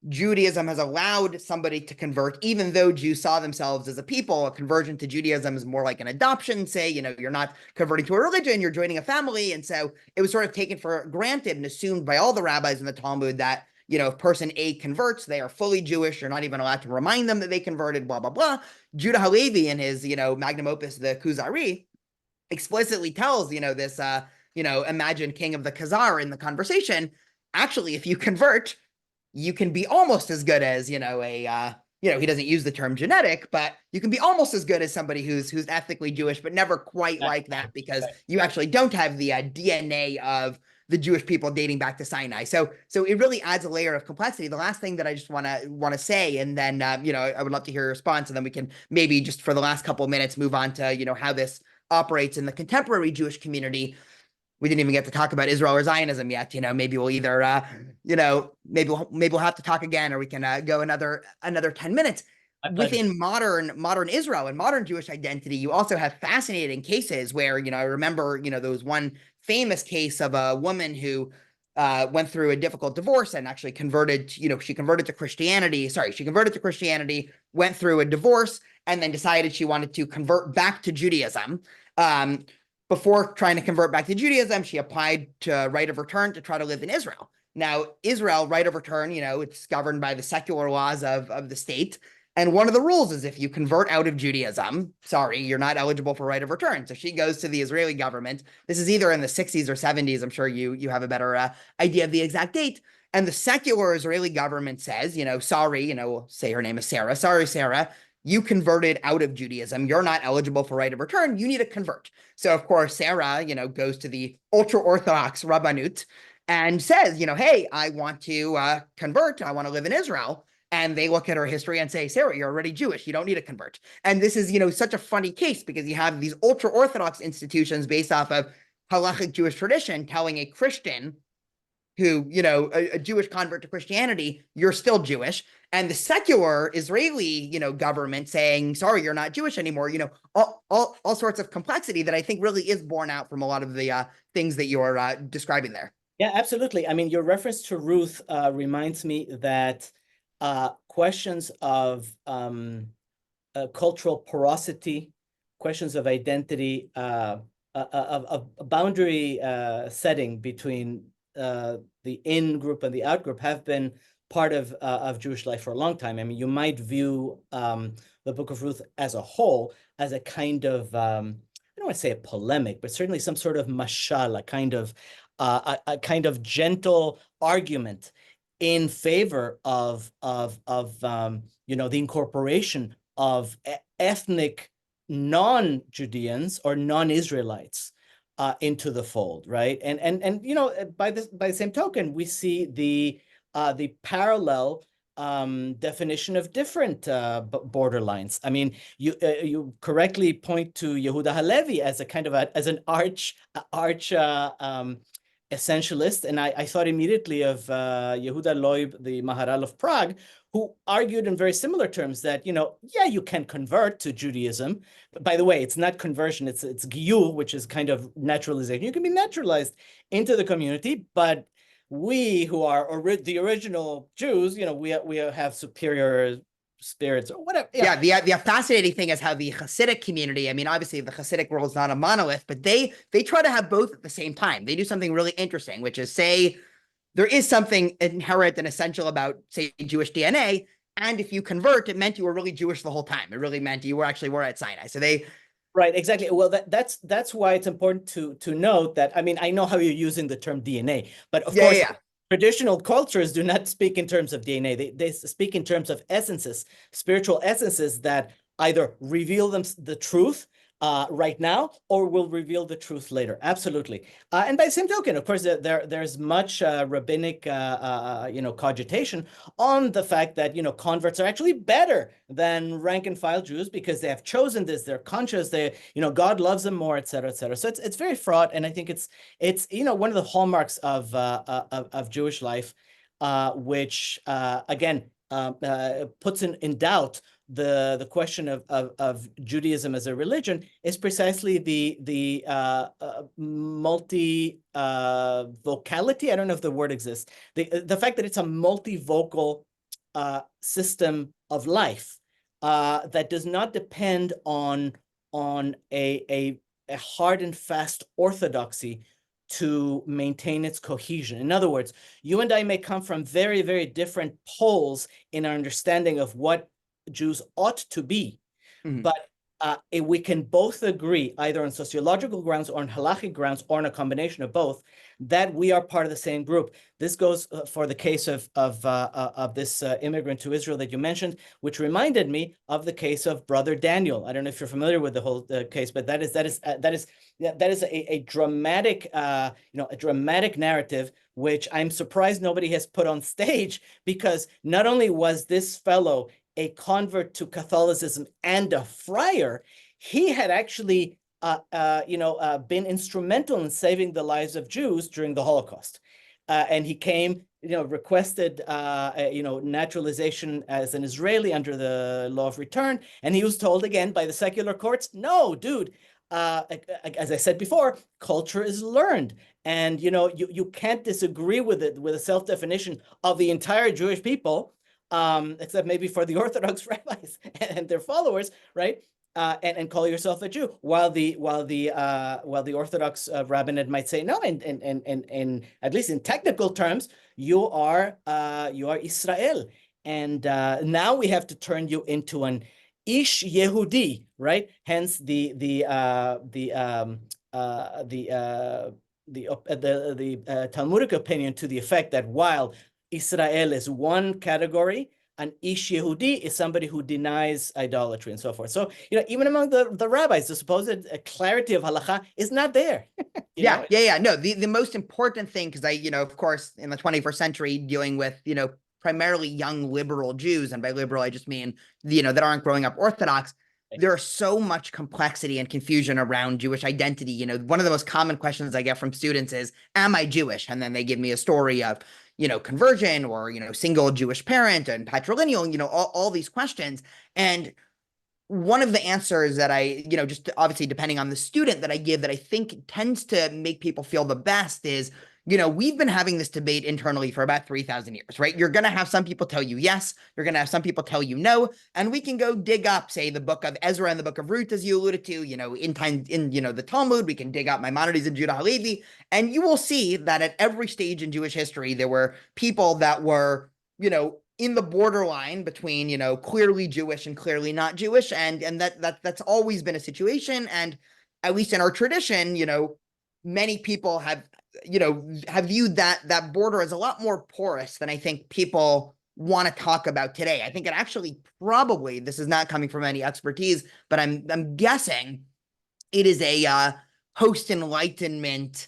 Judaism has allowed somebody to convert, even though Jews saw themselves as a people. A conversion to Judaism is more like an adoption, say, you're not converting to a religion, you're joining a family. And so it was sort of taken for granted and assumed by all the rabbis in the Talmud that, if person A converts, they are fully Jewish. You're not even allowed to remind them that they converted, blah, blah, blah. Judah Halevi in his, magnum opus, the Kuzari, explicitly tells, this, imagined king of the Khazar in the conversation, actually, if you convert, you can be almost as good as, he doesn't use the term genetic, but you can be almost as good as somebody who's ethnically Jewish, but never quite like that, because you actually don't have the DNA of the Jewish people dating back to Sinai. So it really adds a layer of complexity. The last thing that I just want to say, and then, I would love to hear your response, and then we can maybe just for the last couple of minutes move on to, how this operates in the contemporary Jewish community. We didn't even get to talk about Israel or Zionism yet. Maybe we'll either, maybe we'll have to talk again, or we can go another 10 minutes. Within modern Israel and modern Jewish identity, you also have fascinating cases where, I remember, there was one famous case of a woman who went through a difficult divorce and actually converted, she converted to Christianity, went through a divorce, and then decided she wanted to convert back to Judaism. Before trying to convert back to Judaism, she applied to right of return to try to live in Israel. Now, Israel, right of return, it's governed by the secular laws of the state. And one of the rules is if you convert out of Judaism, you're not eligible for right of return. So she goes to the Israeli government. This is either in the 60s or 70s. I'm sure you have a better idea of the exact date. And the secular Israeli government says, sorry, we'll say her name is Sarah. Sorry, Sarah, you converted out of Judaism. You're not eligible for right of return. You need to convert. So, of course, Sarah, goes to the ultra-Orthodox Rabbanut and says, hey, I want to convert. I want to live in Israel. And they look at her history and say, Sarah, you're already Jewish. You don't need to convert. And this is, such a funny case, because you have these ultra-Orthodox institutions based off of halachic Jewish tradition telling a Christian who, a Jewish convert to Christianity, you're still Jewish. And the secular Israeli, government saying, sorry, you're not Jewish anymore. All sorts of complexity that I think really is borne out from a lot of the things that you're describing there. Yeah, absolutely. I mean, your reference to Ruth reminds me that questions of cultural porosity, questions of identity, of a boundary setting between the in group and the out group have been part of Jewish life for a long time. I mean, you might view the Book of Ruth as a whole as a kind of I don't want to say a polemic, but certainly some sort of mashal, a kind of gentle argument in favor of you know, the incorporation of ethnic non-Judeans or non-Israelites into the fold, right? And you know, by the same token, we see the parallel definition of different borderlines. I mean, you correctly point to Yehuda Halevi as a kind of as an arch essentialist, and I thought immediately of Yehuda Loib, the Maharal of Prague, who argued in very similar terms that, you know, yeah, you can convert to Judaism. But by the way, it's not conversion, it's giyur, which is kind of naturalization. You can be naturalized into the community, but we who are the original Jews, you know, we have superior spirits or whatever. Yeah, the fascinating thing is how the Hasidic community, I mean, obviously the Hasidic world is not a monolith, but they try to have both at the same time. They do something really interesting, which is say there is something inherent and essential about, say, Jewish DNA, and if you convert, it meant you were really Jewish the whole time. It really meant you were at Sinai. So they Right, exactly. Well, that's why it's important to note that, I mean, I know how you're using the term DNA, but of course, traditional cultures do not speak in terms of DNA. They speak in terms of essences, spiritual essences that either reveal them the truth right now or will reveal the truth later. Absolutely. And by the same token, of course, there's much rabbinic you know, cogitation on the fact that, you know, converts are actually better than rank and file Jews because they have chosen this, they're conscious, they, you know, God loves them more, et cetera, et cetera. So it's very fraught, and I think it's you know, one of the hallmarks of Jewish life, which again puts in doubt the question of Judaism as a religion, is precisely the multi vocality. I don't know if the word exists. The fact that it's a multivocal system of life that does not depend on a hard and fast orthodoxy to maintain its cohesion. In other words, you and I may come from very, very different poles in our understanding of what Jews ought to be, but we can both agree, either on sociological grounds or on halachic grounds or on a combination of both, that we are part of the same group. This goes for the case of this immigrant to Israel that you mentioned, which reminded me of the case of Brother Daniel. I don't know if you're familiar with the whole case, but that is a dramatic, you know, a dramatic narrative, which I'm surprised nobody has put on stage, because not only was this fellow a convert to Catholicism and a friar, he had actually, you know, been instrumental in saving the lives of Jews during the Holocaust. And he came, you know, requested, you know, naturalization as an Israeli under the law of return. And he was told again by the secular courts, no, dude, as I said before, culture is learned. And, you know, you can't disagree with it, with a self-definition of the entire Jewish people, except maybe for the Orthodox rabbis and their followers, right? And call yourself a Jew, while the Orthodox rabbinate might say no, and at least in technical terms, you are Israel, and now we have to turn you into an Ish Yehudi, right? Hence the Talmudic opinion to the effect that while Israel is one category, an Ish Yehudi is somebody who denies idolatry and so forth. So, you know, even among the rabbis, the supposed clarity of halacha is not there. Yeah. No, the most important thing, because I, you know, of course, in the 21st century, dealing with, you know, primarily young liberal Jews, and by liberal, I just mean, you know, that aren't growing up Orthodox, there's so much complexity and confusion around Jewish identity. You know, one of the most common questions I get from students is, am I Jewish? And then they give me a story of, you know, conversion, or, you know, single Jewish parent and patrilineal, you know, all these questions. And one of the answers that I, you know, just obviously depending on the student that I give, that I think tends to make people feel the best is, you know, we've been having this debate internally for about 3,000 years, right? You're going to have some people tell you yes, you're going to have some people tell you no, and we can go dig up, say, the book of Ezra and the book of Ruth, as you alluded to, you know, in you know, the Talmud, we can dig up Maimonides and Judah Halevi, and you will see that at every stage in Jewish history, there were people that were, in the borderline between, clearly Jewish and clearly not Jewish. And that's always been a situation. And at least in our tradition, many people have viewed that border as a lot more porous than I think people want to talk about today. I think it actually probably, this is not coming from any expertise, but I'm guessing it is a post-Enlightenment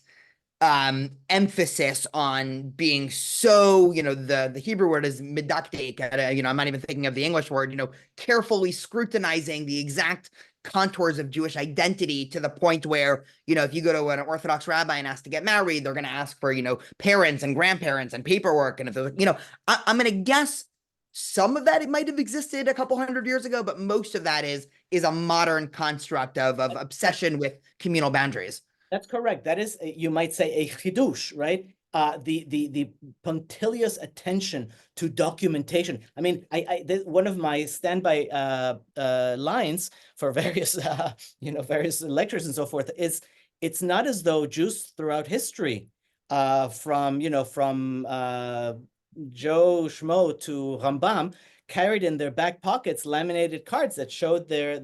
emphasis on being so, the Hebrew word is medactic, I'm not even thinking of the English word, carefully scrutinizing the exact contours of Jewish identity to the point where, if you go to an Orthodox rabbi and ask to get married, they're going to ask for, parents and grandparents and paperwork. And if they're, I'm going to guess some of that, it might have existed a couple hundred years ago, but most of that is a modern construct of obsession with communal boundaries. That's correct. That is, you might say, a chidush, right? The punctilious attention to documentation. I mean, one of my standby lines for various various lectures and so forth is, it's not as though Jews throughout history, from Joe Schmo to Rambam, carried in their back pockets laminated cards that showed their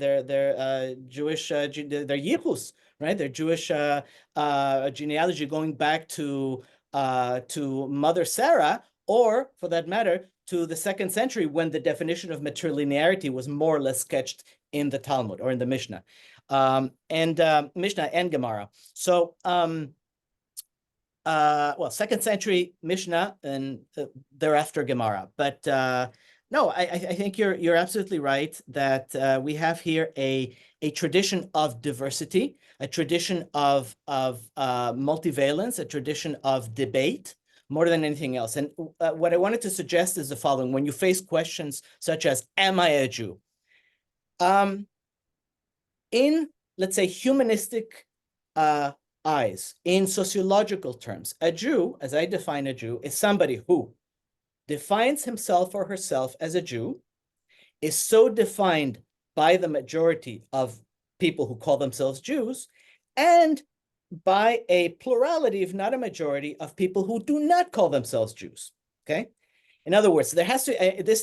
Jewish their yichus, right? Their Jewish genealogy going back to Mother Sarah, or for that matter, to the 2nd century, when the definition of matrilinearity was more or less sketched in the Talmud or in the Mishnah, Mishnah and Gemara. So, well, 2nd century Mishnah and thereafter Gemara. But no, I think you're absolutely right that we have here a tradition of diversity, a tradition of multivalence, a tradition of debate, more than anything else. And what I wanted to suggest is the following: when you face questions such as, "Am I a Jew?" In, let's say, humanistic eyes, in sociological terms, a Jew, as I define a Jew, is somebody who defines himself or herself as a Jew, is so defined by the majority of people who call themselves Jews, and by a plurality, if not a majority, of people who do not call themselves Jews. Okay? In other words, there has to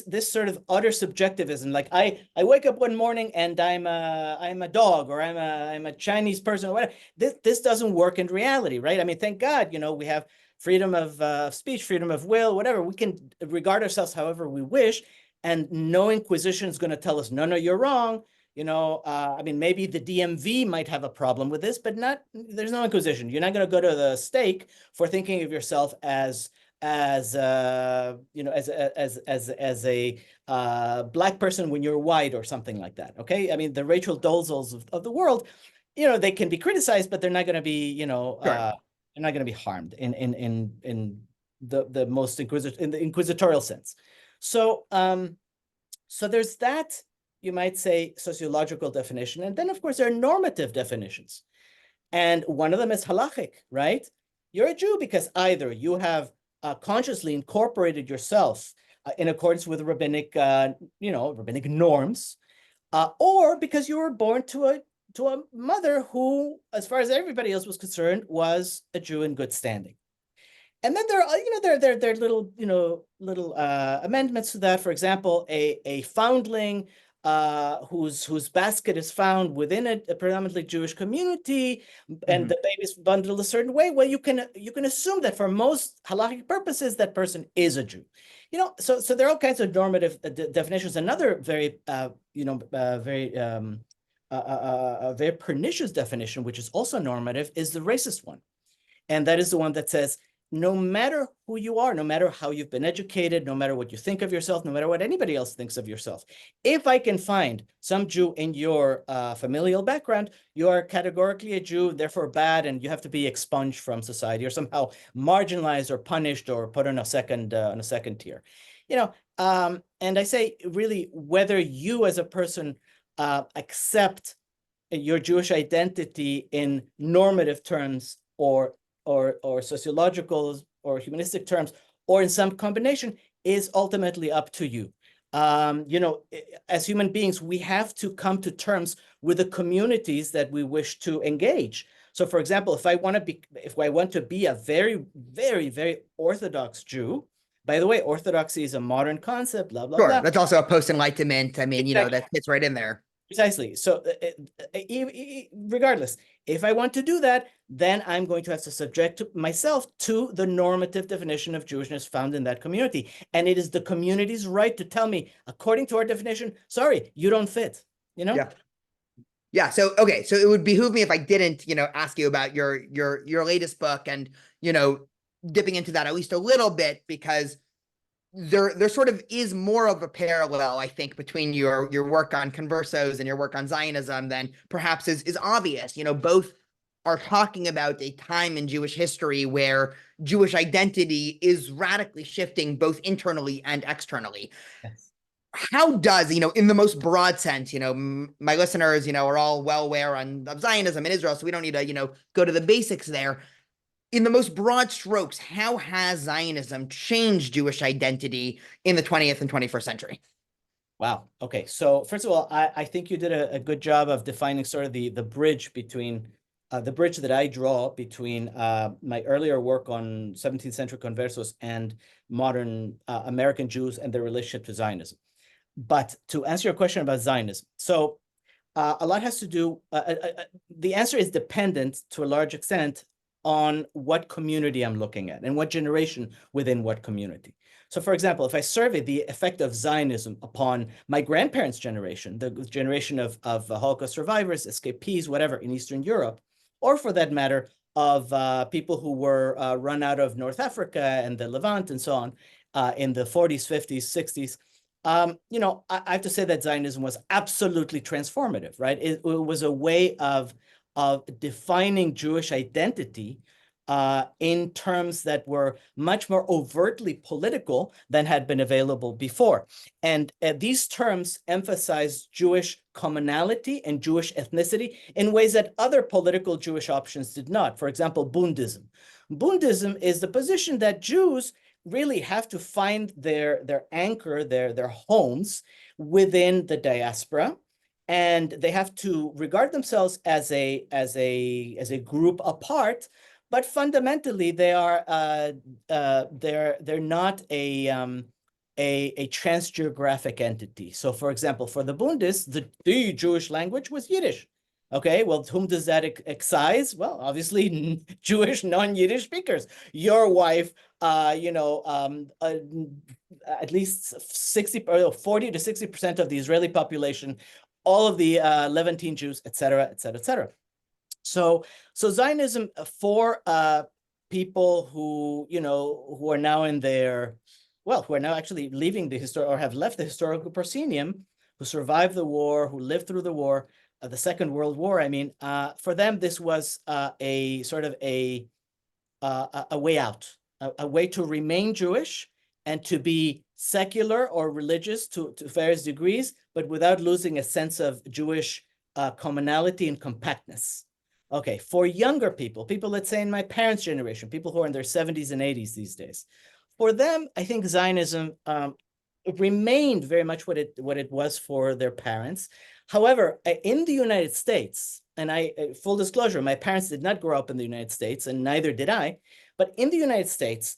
this sort of utter subjectivism. Like I wake up one morning and I'm a dog, or I'm a Chinese person, or whatever. This doesn't work in reality, right? I mean, thank God, we have freedom of speech, freedom of will, whatever. We can regard ourselves however we wish, and no Inquisition is going to tell us, no, you're wrong. I mean, maybe the DMV might have a problem with this, but there's no Inquisition. You're not going to go to the stake for thinking of yourself as a black person when you're white or something like that. Okay, I mean, the Rachel Dolezals of the world, they can be criticized, but they're not going to be, sure. They're not going to be harmed in the most inquisitorial sense. So so there's that, you might say, sociological definition, and then of course there are normative definitions, and one of them is halachic, right? You're a Jew because either you have consciously incorporated yourself in accordance with rabbinic, rabbinic norms, or because you were born to a mother who, as far as everybody else was concerned, was a Jew in good standing. And then there are, there are little amendments to that. For example, a foundling whose basket is found within a predominantly Jewish community, and the baby's bundled a certain way. Well, you can assume that for most halachic purposes, that person is a Jew. So there are all kinds of normative definitions. Another very very pernicious definition, which is also normative, is the racist one, and that is the one that says, no matter who you are, no matter how you've been educated, no matter what you think of yourself, no matter what anybody else thinks of yourself, if I can find some Jew in your familial background, you are categorically a Jew, therefore bad, and you have to be expunged from society, or somehow marginalized or punished or put on a second tier. And I say, really, whether you as a person accept your Jewish identity in normative terms, or sociological or humanistic terms, or in some combination, is ultimately up to you. As human beings, we have to come to terms with the communities that we wish to engage. So, for example, if I want to be a very, very, very Orthodox Jew, By the way, orthodoxy is a modern concept, blah, blah, Sure. blah. That's also a post-Enlightenment. I mean, Exactly. that fits right in there. Precisely. So regardless, if I want to do that, then I'm going to have to subject myself to the normative definition of Jewishness found in that community. And it is the community's right to tell me, according to our definition, sorry, you don't fit, Yeah. Yeah. So, okay. So it would behoove me if I didn't, ask you about your latest book and, dipping into that at least a little bit, because there sort of is more of a parallel, I think, between your work on conversos and your work on Zionism than perhaps is obvious. Both are talking about a time in Jewish history where Jewish identity is radically shifting both internally and externally. Yes. How does, in the most broad sense, my listeners, are all well aware of Zionism in Israel, so we don't need to, go to the basics there. In the most broad strokes, how has Zionism changed Jewish identity in the 20th and 21st century? Wow. Okay. So first of all, I think you did a good job of defining sort of the bridge between the bridge that I draw between my earlier work on 17th century conversos and modern American Jews and their relationship to Zionism. But to answer your question about Zionism, so a lot has to do, the answer is dependent to a large extent on what community I'm looking at and what generation within what community. So for example, if I survey the effect of Zionism upon my grandparents' generation, the generation of Holocaust survivors, escapees, whatever, in Eastern Europe, or for that matter, of people who were run out of North Africa and the Levant and so on in the 40s, 50s, 60s, I have to say that Zionism was absolutely transformative, right? It was a way of defining Jewish identity in terms that were much more overtly political than had been available before. And these terms emphasize Jewish commonality and Jewish ethnicity in ways that other political Jewish options did not. For example, Bundism. Bundism is the position that Jews really have to find their anchor, their homes within the diaspora, and they have to regard themselves as a group apart. But fundamentally, they are they're not a transgeographic entity. So, for example, for the Bundes, the Jewish language was Yiddish. Okay, well, whom does that excise? Well, obviously, Jewish non-Yiddish speakers. Your wife, at least 40 to 60% of the Israeli population, all of the Levantine Jews, et cetera, et cetera, et cetera. So Zionism for people who, who are now in their, who are now actually leaving the or have left the historical proscenium, who survived the war, who lived through the war, the Second World War. I mean, for them, this was a sort of a way out, a way to remain Jewish and to be secular or religious to various degrees, but without losing a sense of Jewish commonality and compactness. Okay, for younger people, let's say in my parents' generation, people who are in their 70s and 80s these days, for them, I think Zionism remained very much what it was for their parents. However, in the United States, and full disclosure, my parents did not grow up in the United States, and neither did I, but in the United States,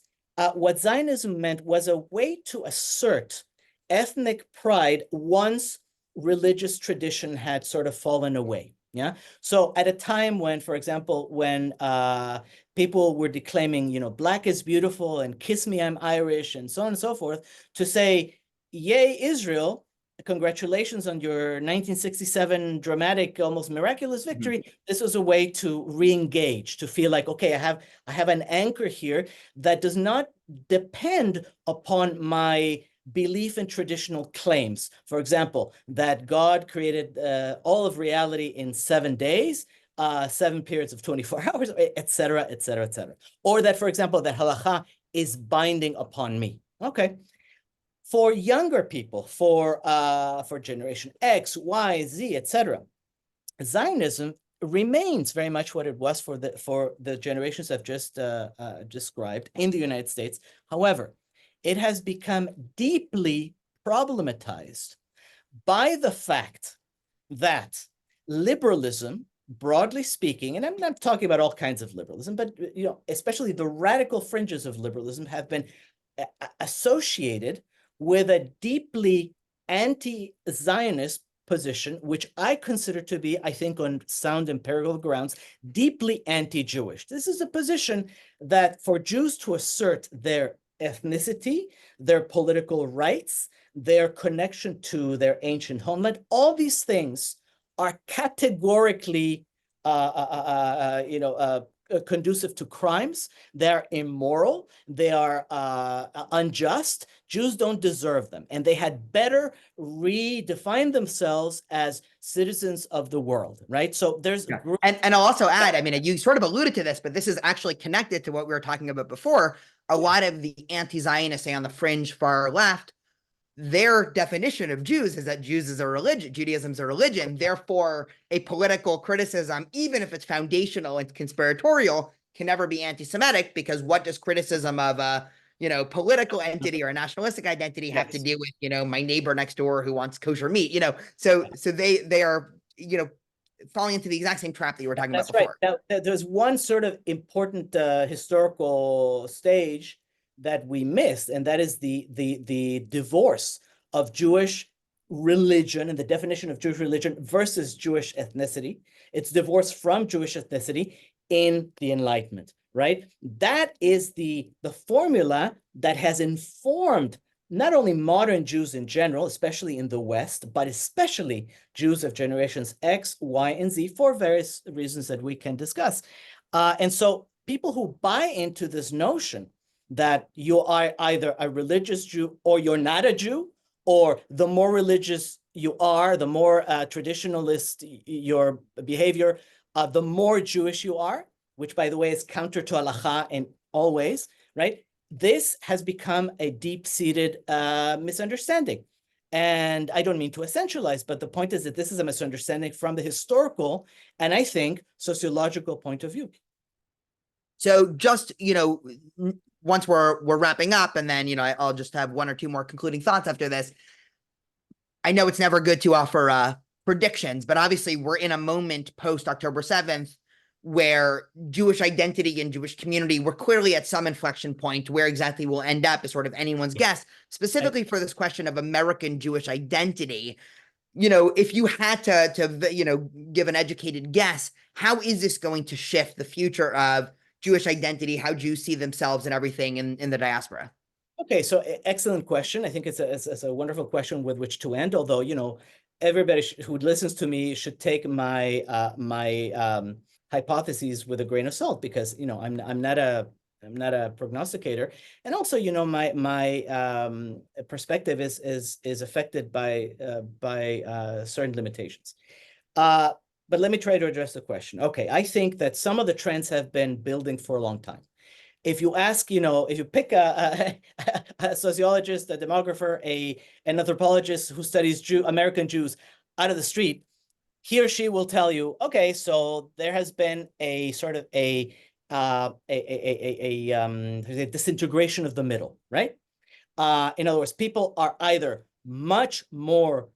what Zionism meant was a way to assert ethnic pride once religious tradition had sort of fallen away. Yeah. So at a time when, for example, when people were declaiming, Black is beautiful and kiss me, I'm Irish, and so on and so forth, to say, yay, Israel, congratulations on your 1967 dramatic, almost miraculous victory. Mm-hmm. This was a way to re-engage, to feel like, okay, I have an anchor here that does not depend upon my belief in traditional claims. For example, that God created all of reality in 7 days, 7 periods of 24 hours, et cetera, et cetera, et cetera. Or that, for example, that halacha is binding upon me. Okay. For younger people, for Generation X, Y, Z, et cetera, Zionism remains very much what it was for the generations I've just described in the United States. However, it has become deeply problematized by the fact that liberalism, broadly speaking, and I'm not talking about all kinds of liberalism, but especially the radical fringes of liberalism have been associated with a deeply anti-Zionist position, which I consider to be, I think on sound empirical grounds, deeply anti-Jewish. This is a position that for Jews to assert their ethnicity, their political rights, their connection to their ancient homeland, all these things are categorically conducive to crimes. They're immoral. They are unjust. Jews don't deserve them. And they had better redefine themselves as citizens of the world, right? So there's yeah. And I'll also add, I mean, you sort of alluded to this, but this is actually connected to what we were talking about before. A lot of the anti-Zionists, say on the fringe far left, their definition of Jews is that Jews is a religion, Judaism is a religion. Therefore, a political criticism, even if it's foundational and conspiratorial, can never be anti-Semitic, because what does criticism of a political entity or a nationalistic identity have to do with my neighbor next door who wants kosher meat? So they are falling into the exact same trap that you were talking about before. Right. Now, there's one sort of important historical stage that we missed, and that is the divorce of Jewish religion and the definition of Jewish religion versus Jewish ethnicity. It's divorced from Jewish ethnicity in the Enlightenment, right? That is the formula that has informed not only modern Jews in general, especially in the West, but especially Jews of generations X, Y, and Z for various reasons that we can discuss. And so people who buy into this notion that you are either a religious Jew or you're not a Jew, or the more religious you are, the more traditionalist your behavior, the more Jewish you are, which, by the way, is counter to halacha in all ways, right? This has become a deep-seated misunderstanding. And I don't mean to essentialize, but the point is that this is a misunderstanding from the historical and, I think, sociological point of view. So just, once we're wrapping up, and then, I'll just have one or two more concluding thoughts after this. I know it's never good to offer predictions, but obviously we're in a moment post October 7th where Jewish identity and Jewish community were clearly at some inflection point. Where exactly we'll end up is sort of anyone's guess, specifically for this question of American Jewish identity. If you had to give an educated guess, how is this going to shift the future of Jewish identity, how Jews see themselves and everything in the diaspora? Okay, so excellent question. I think it's a wonderful question with which to end, although, everybody who listens to me should take my hypotheses with a grain of salt, because I'm not a prognosticator, and also my perspective is affected by certain limitations. But let me try to address the question. Okay, I think that some of the trends have been building for a long time. If you ask, if you pick a sociologist, a demographer, an anthropologist who studies American Jews out of the street, he or she will tell you, okay, so there has been a sort of a disintegration of the middle, right? In other words, people are either much more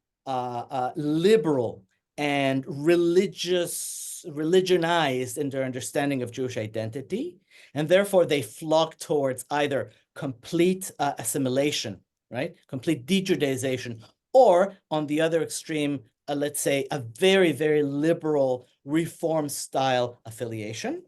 liberal and religionized in their understanding of Jewish identity, and therefore they flock towards either complete assimilation, right? Complete de-Judaization, or on the other extreme, let's say a very, very liberal reform style affiliation,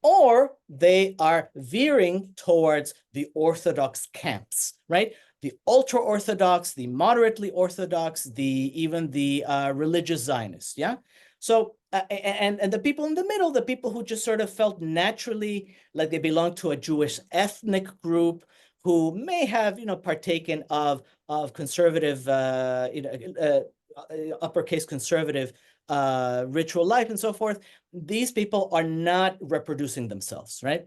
or they are veering towards the Orthodox camps, right? The ultra-Orthodox, the moderately Orthodox, even the religious Zionists, yeah? So, and the people in the middle, the people who just sort of felt naturally like they belonged to a Jewish ethnic group, who may have, partaken of conservative, uppercase conservative ritual life and so forth. These people are not reproducing themselves, right?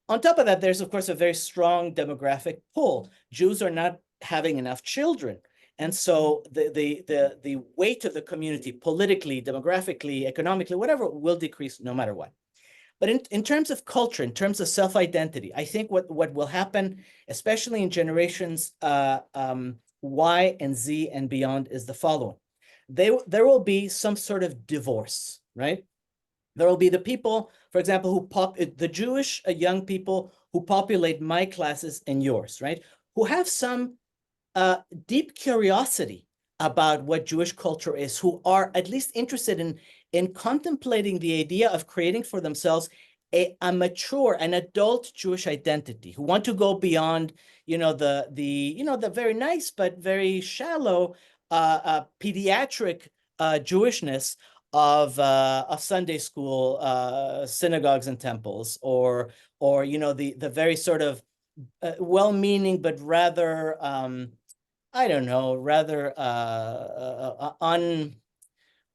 On top of that, there's, of course, a very strong demographic pull. Jews are not having enough children. And so the weight of the community, politically, demographically, economically, whatever, will decrease no matter what. But in terms of culture, in terms of self-identity, I think what will happen, especially in generations Y and Z and beyond, is the following. There will be some sort of divorce, right? There will be the people, for example, the Jewish young people who populate my classes and yours, right? Who have some deep curiosity about what Jewish culture is, who are at least interested in contemplating the idea of creating for themselves a mature, an adult Jewish identity, who want to go beyond, the very nice but very shallow pediatric Jewishness of Sunday school, synagogues and temples, or the very sort of well-meaning but rather I don't know, rather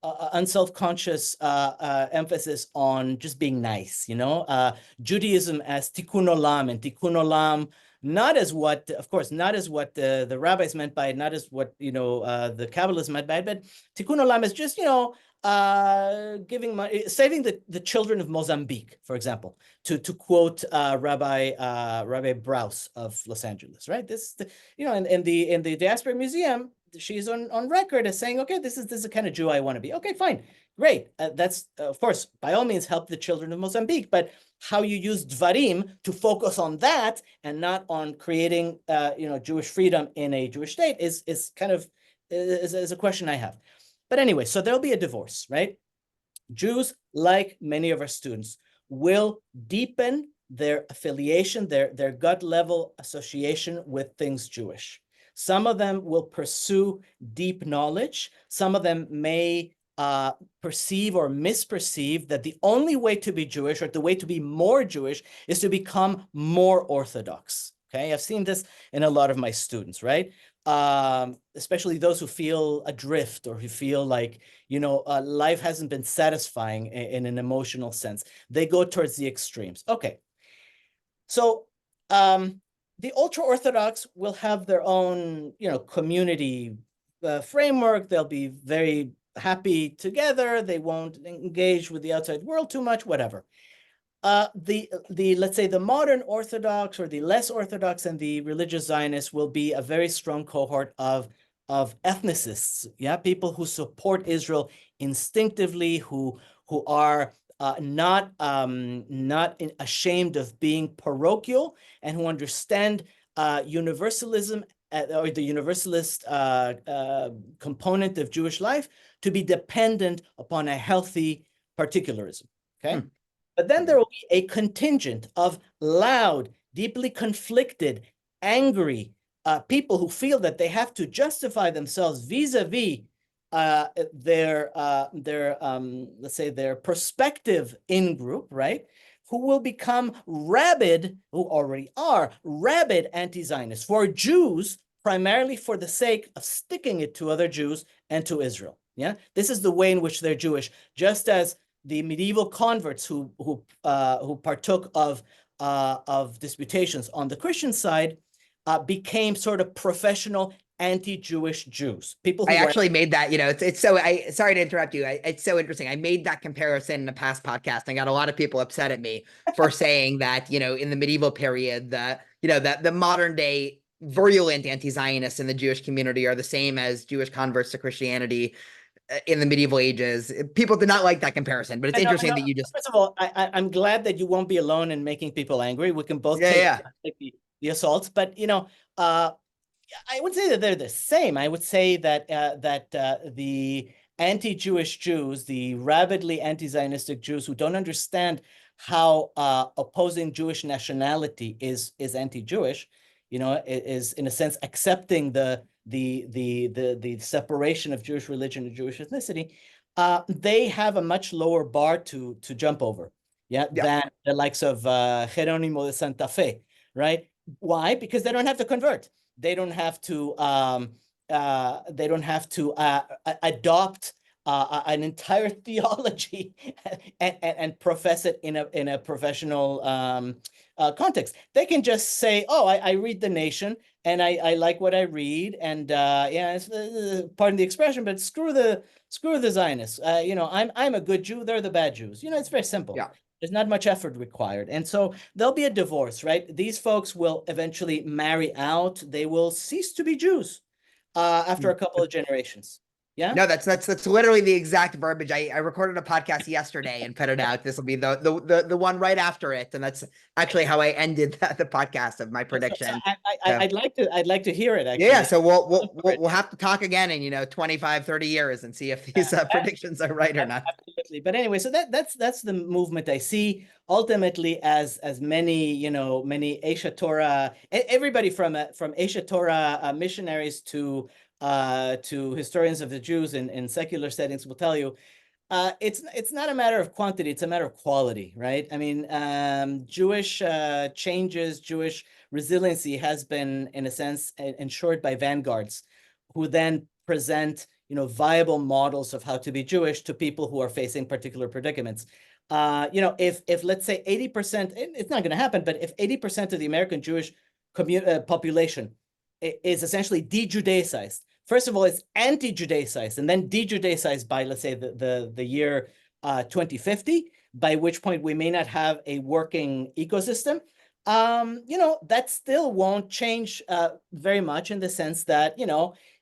unself-conscious emphasis on just being nice, Judaism as tikkun olam, and tikkun olam not as what, of course, not as what the rabbis meant by it, not as what, the Kabbalists meant by it, but tikkun olam is just, giving money, saving the children of Mozambique, for example, to quote Rabbi Brous of Los Angeles, right? In the Diaspora Museum, she's on record as saying, okay, this is the kind of Jew I want to be. Okay, fine, great. That's of course, by all means, help the children of Mozambique, but how you use dvarim to focus on that and not on creating, Jewish freedom in a Jewish state is kind of is a question I have. But anyway, so there'll be a divorce, right? Jews, like many of our students, will deepen their affiliation, their gut level association with things Jewish. Some of them will pursue deep knowledge. Some of them may perceive or misperceive that the only way to be Jewish, or the way to be more Jewish, is to become more Orthodox. Okay, I've seen this in a lot of my students, right? Especially those who feel adrift, or who feel like, life hasn't been satisfying in an emotional sense. They go towards the extremes. Okay, so the ultra-Orthodox will have their own, community framework. They'll be very happy together. They won't engage with the outside world too much, whatever. Let's say the modern Orthodox, or the less Orthodox, and the religious Zionists will be a very strong cohort of ethnicists, people who support Israel instinctively, who are not ashamed of being parochial, and who understand universalism, or the universalist component of Jewish life, to be dependent upon a healthy particularism. Okay. But then there will be a contingent of loud, deeply conflicted, angry people who feel that they have to justify themselves vis-a-vis their let's say their perspective in group, right? Who will become rabid, who already are rabid anti-Zionists for Jews, primarily for the sake of sticking it to other Jews and to Israel. Yeah, this is the way in which they're Jewish, just as the medieval converts who partook of disputations on the Christian side became sort of professional anti-Jewish Jews. People who I actually made that, it's so, sorry to interrupt you. It's so interesting. I made that comparison in a past podcast and got a lot of people upset at me for saying that, in the medieval period, the modern day virulent anti-Zionists in the Jewish community are the same as Jewish converts to Christianity in the medieval ages. People did not like that comparison, but it's interesting that you just. First of all, I'm glad that you won't be alone in making people angry. We can both take the assaults, but I would say that they're the same. I would say that the anti-Jewish Jews, the rabidly anti-Zionistic Jews who don't understand how opposing Jewish nationality is anti-Jewish, is in a sense accepting the separation of Jewish religion and Jewish ethnicity, they have a much lower bar to jump over, than the likes of Jerónimo de Santa Fe, right? Why? Because they don't have to convert. They don't have to. They don't have to adopt an entire theology and profess it in a professional context. They can just say, "Oh, I read The Nation, and I like what I read, and it's pardon the expression, but screw the Zionists. I'm a good Jew. They're the bad Jews. It's very simple. Yeah. There's not much effort required. And so there'll be a divorce, right? These folks will eventually marry out. They will cease to be Jews after a couple of generations. Yeah. No, that's literally the exact verbiage. I recorded a podcast yesterday and put it out. This will be the one right after it, and that's actually how I ended the podcast of my prediction. I'd like to hear it Yeah, actually. so we'll have to talk again in 25, 30 years and see if these predictions are right or not. Absolutely. But anyway, so that's the movement I see ultimately as many, many Asia Torah, everybody from Asia Torah missionaries to historians of the Jews in secular settings will tell you, it's not a matter of quantity, it's a matter of quality, right? I mean, Jewish changes, Jewish resiliency has been, in a sense, ensured by vanguards who then present, viable models of how to be Jewish to people who are facing particular predicaments. If let's say 80%, it's not going to happen, but if 80% of the American Jewish population is essentially de-Judaicized, first of all, it's anti-Judaicized and then de-Judaicized by, let's say, the year 2050, by which point we may not have a working ecosystem. That still won't change very much in the sense that,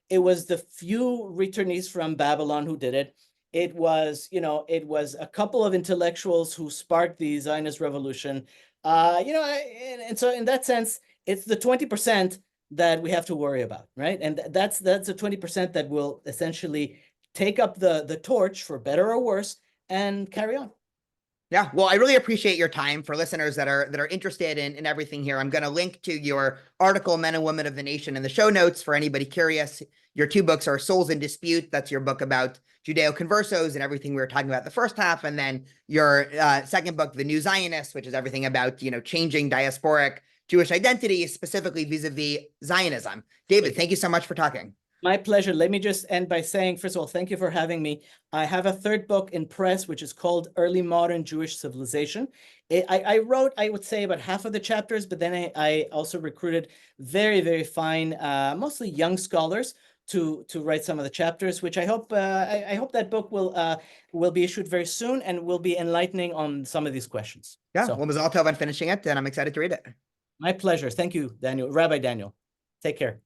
it was the few returnees from Babylon who did it. It was a couple of intellectuals who sparked the Zionist revolution. And so in that sense, it's the 20% that we have to worry about, right? And that's the 20% that will essentially take up the torch, for better or worse, and carry on. Yeah, well, I really appreciate your time. For listeners that are interested in everything here, I'm going to link to your article, Men and Women of the Nation, in the show notes for anybody curious. Your two books are Souls in Dispute. That's your book about Judeo-conversos and everything we were talking about the first half. And then your second book, The New Zionists, which is everything about, changing diasporic Jewish identity, specifically vis-a-vis Zionism. David, thank you so much for talking. My pleasure. Let me just end by saying, first of all, thank you for having me. I have a third book in press, which is called Early Modern Jewish Civilization. I wrote, I would say, about half of the chapters, but then I also recruited very, very fine, mostly young scholars to write some of the chapters, which I hope that book will be issued very soon and will be enlightening on some of these questions. Yeah, well, Mazal Tov on finishing it, and I'm excited to read it. My pleasure. Thank you, Daniel, Rabbi Daniel. Take care.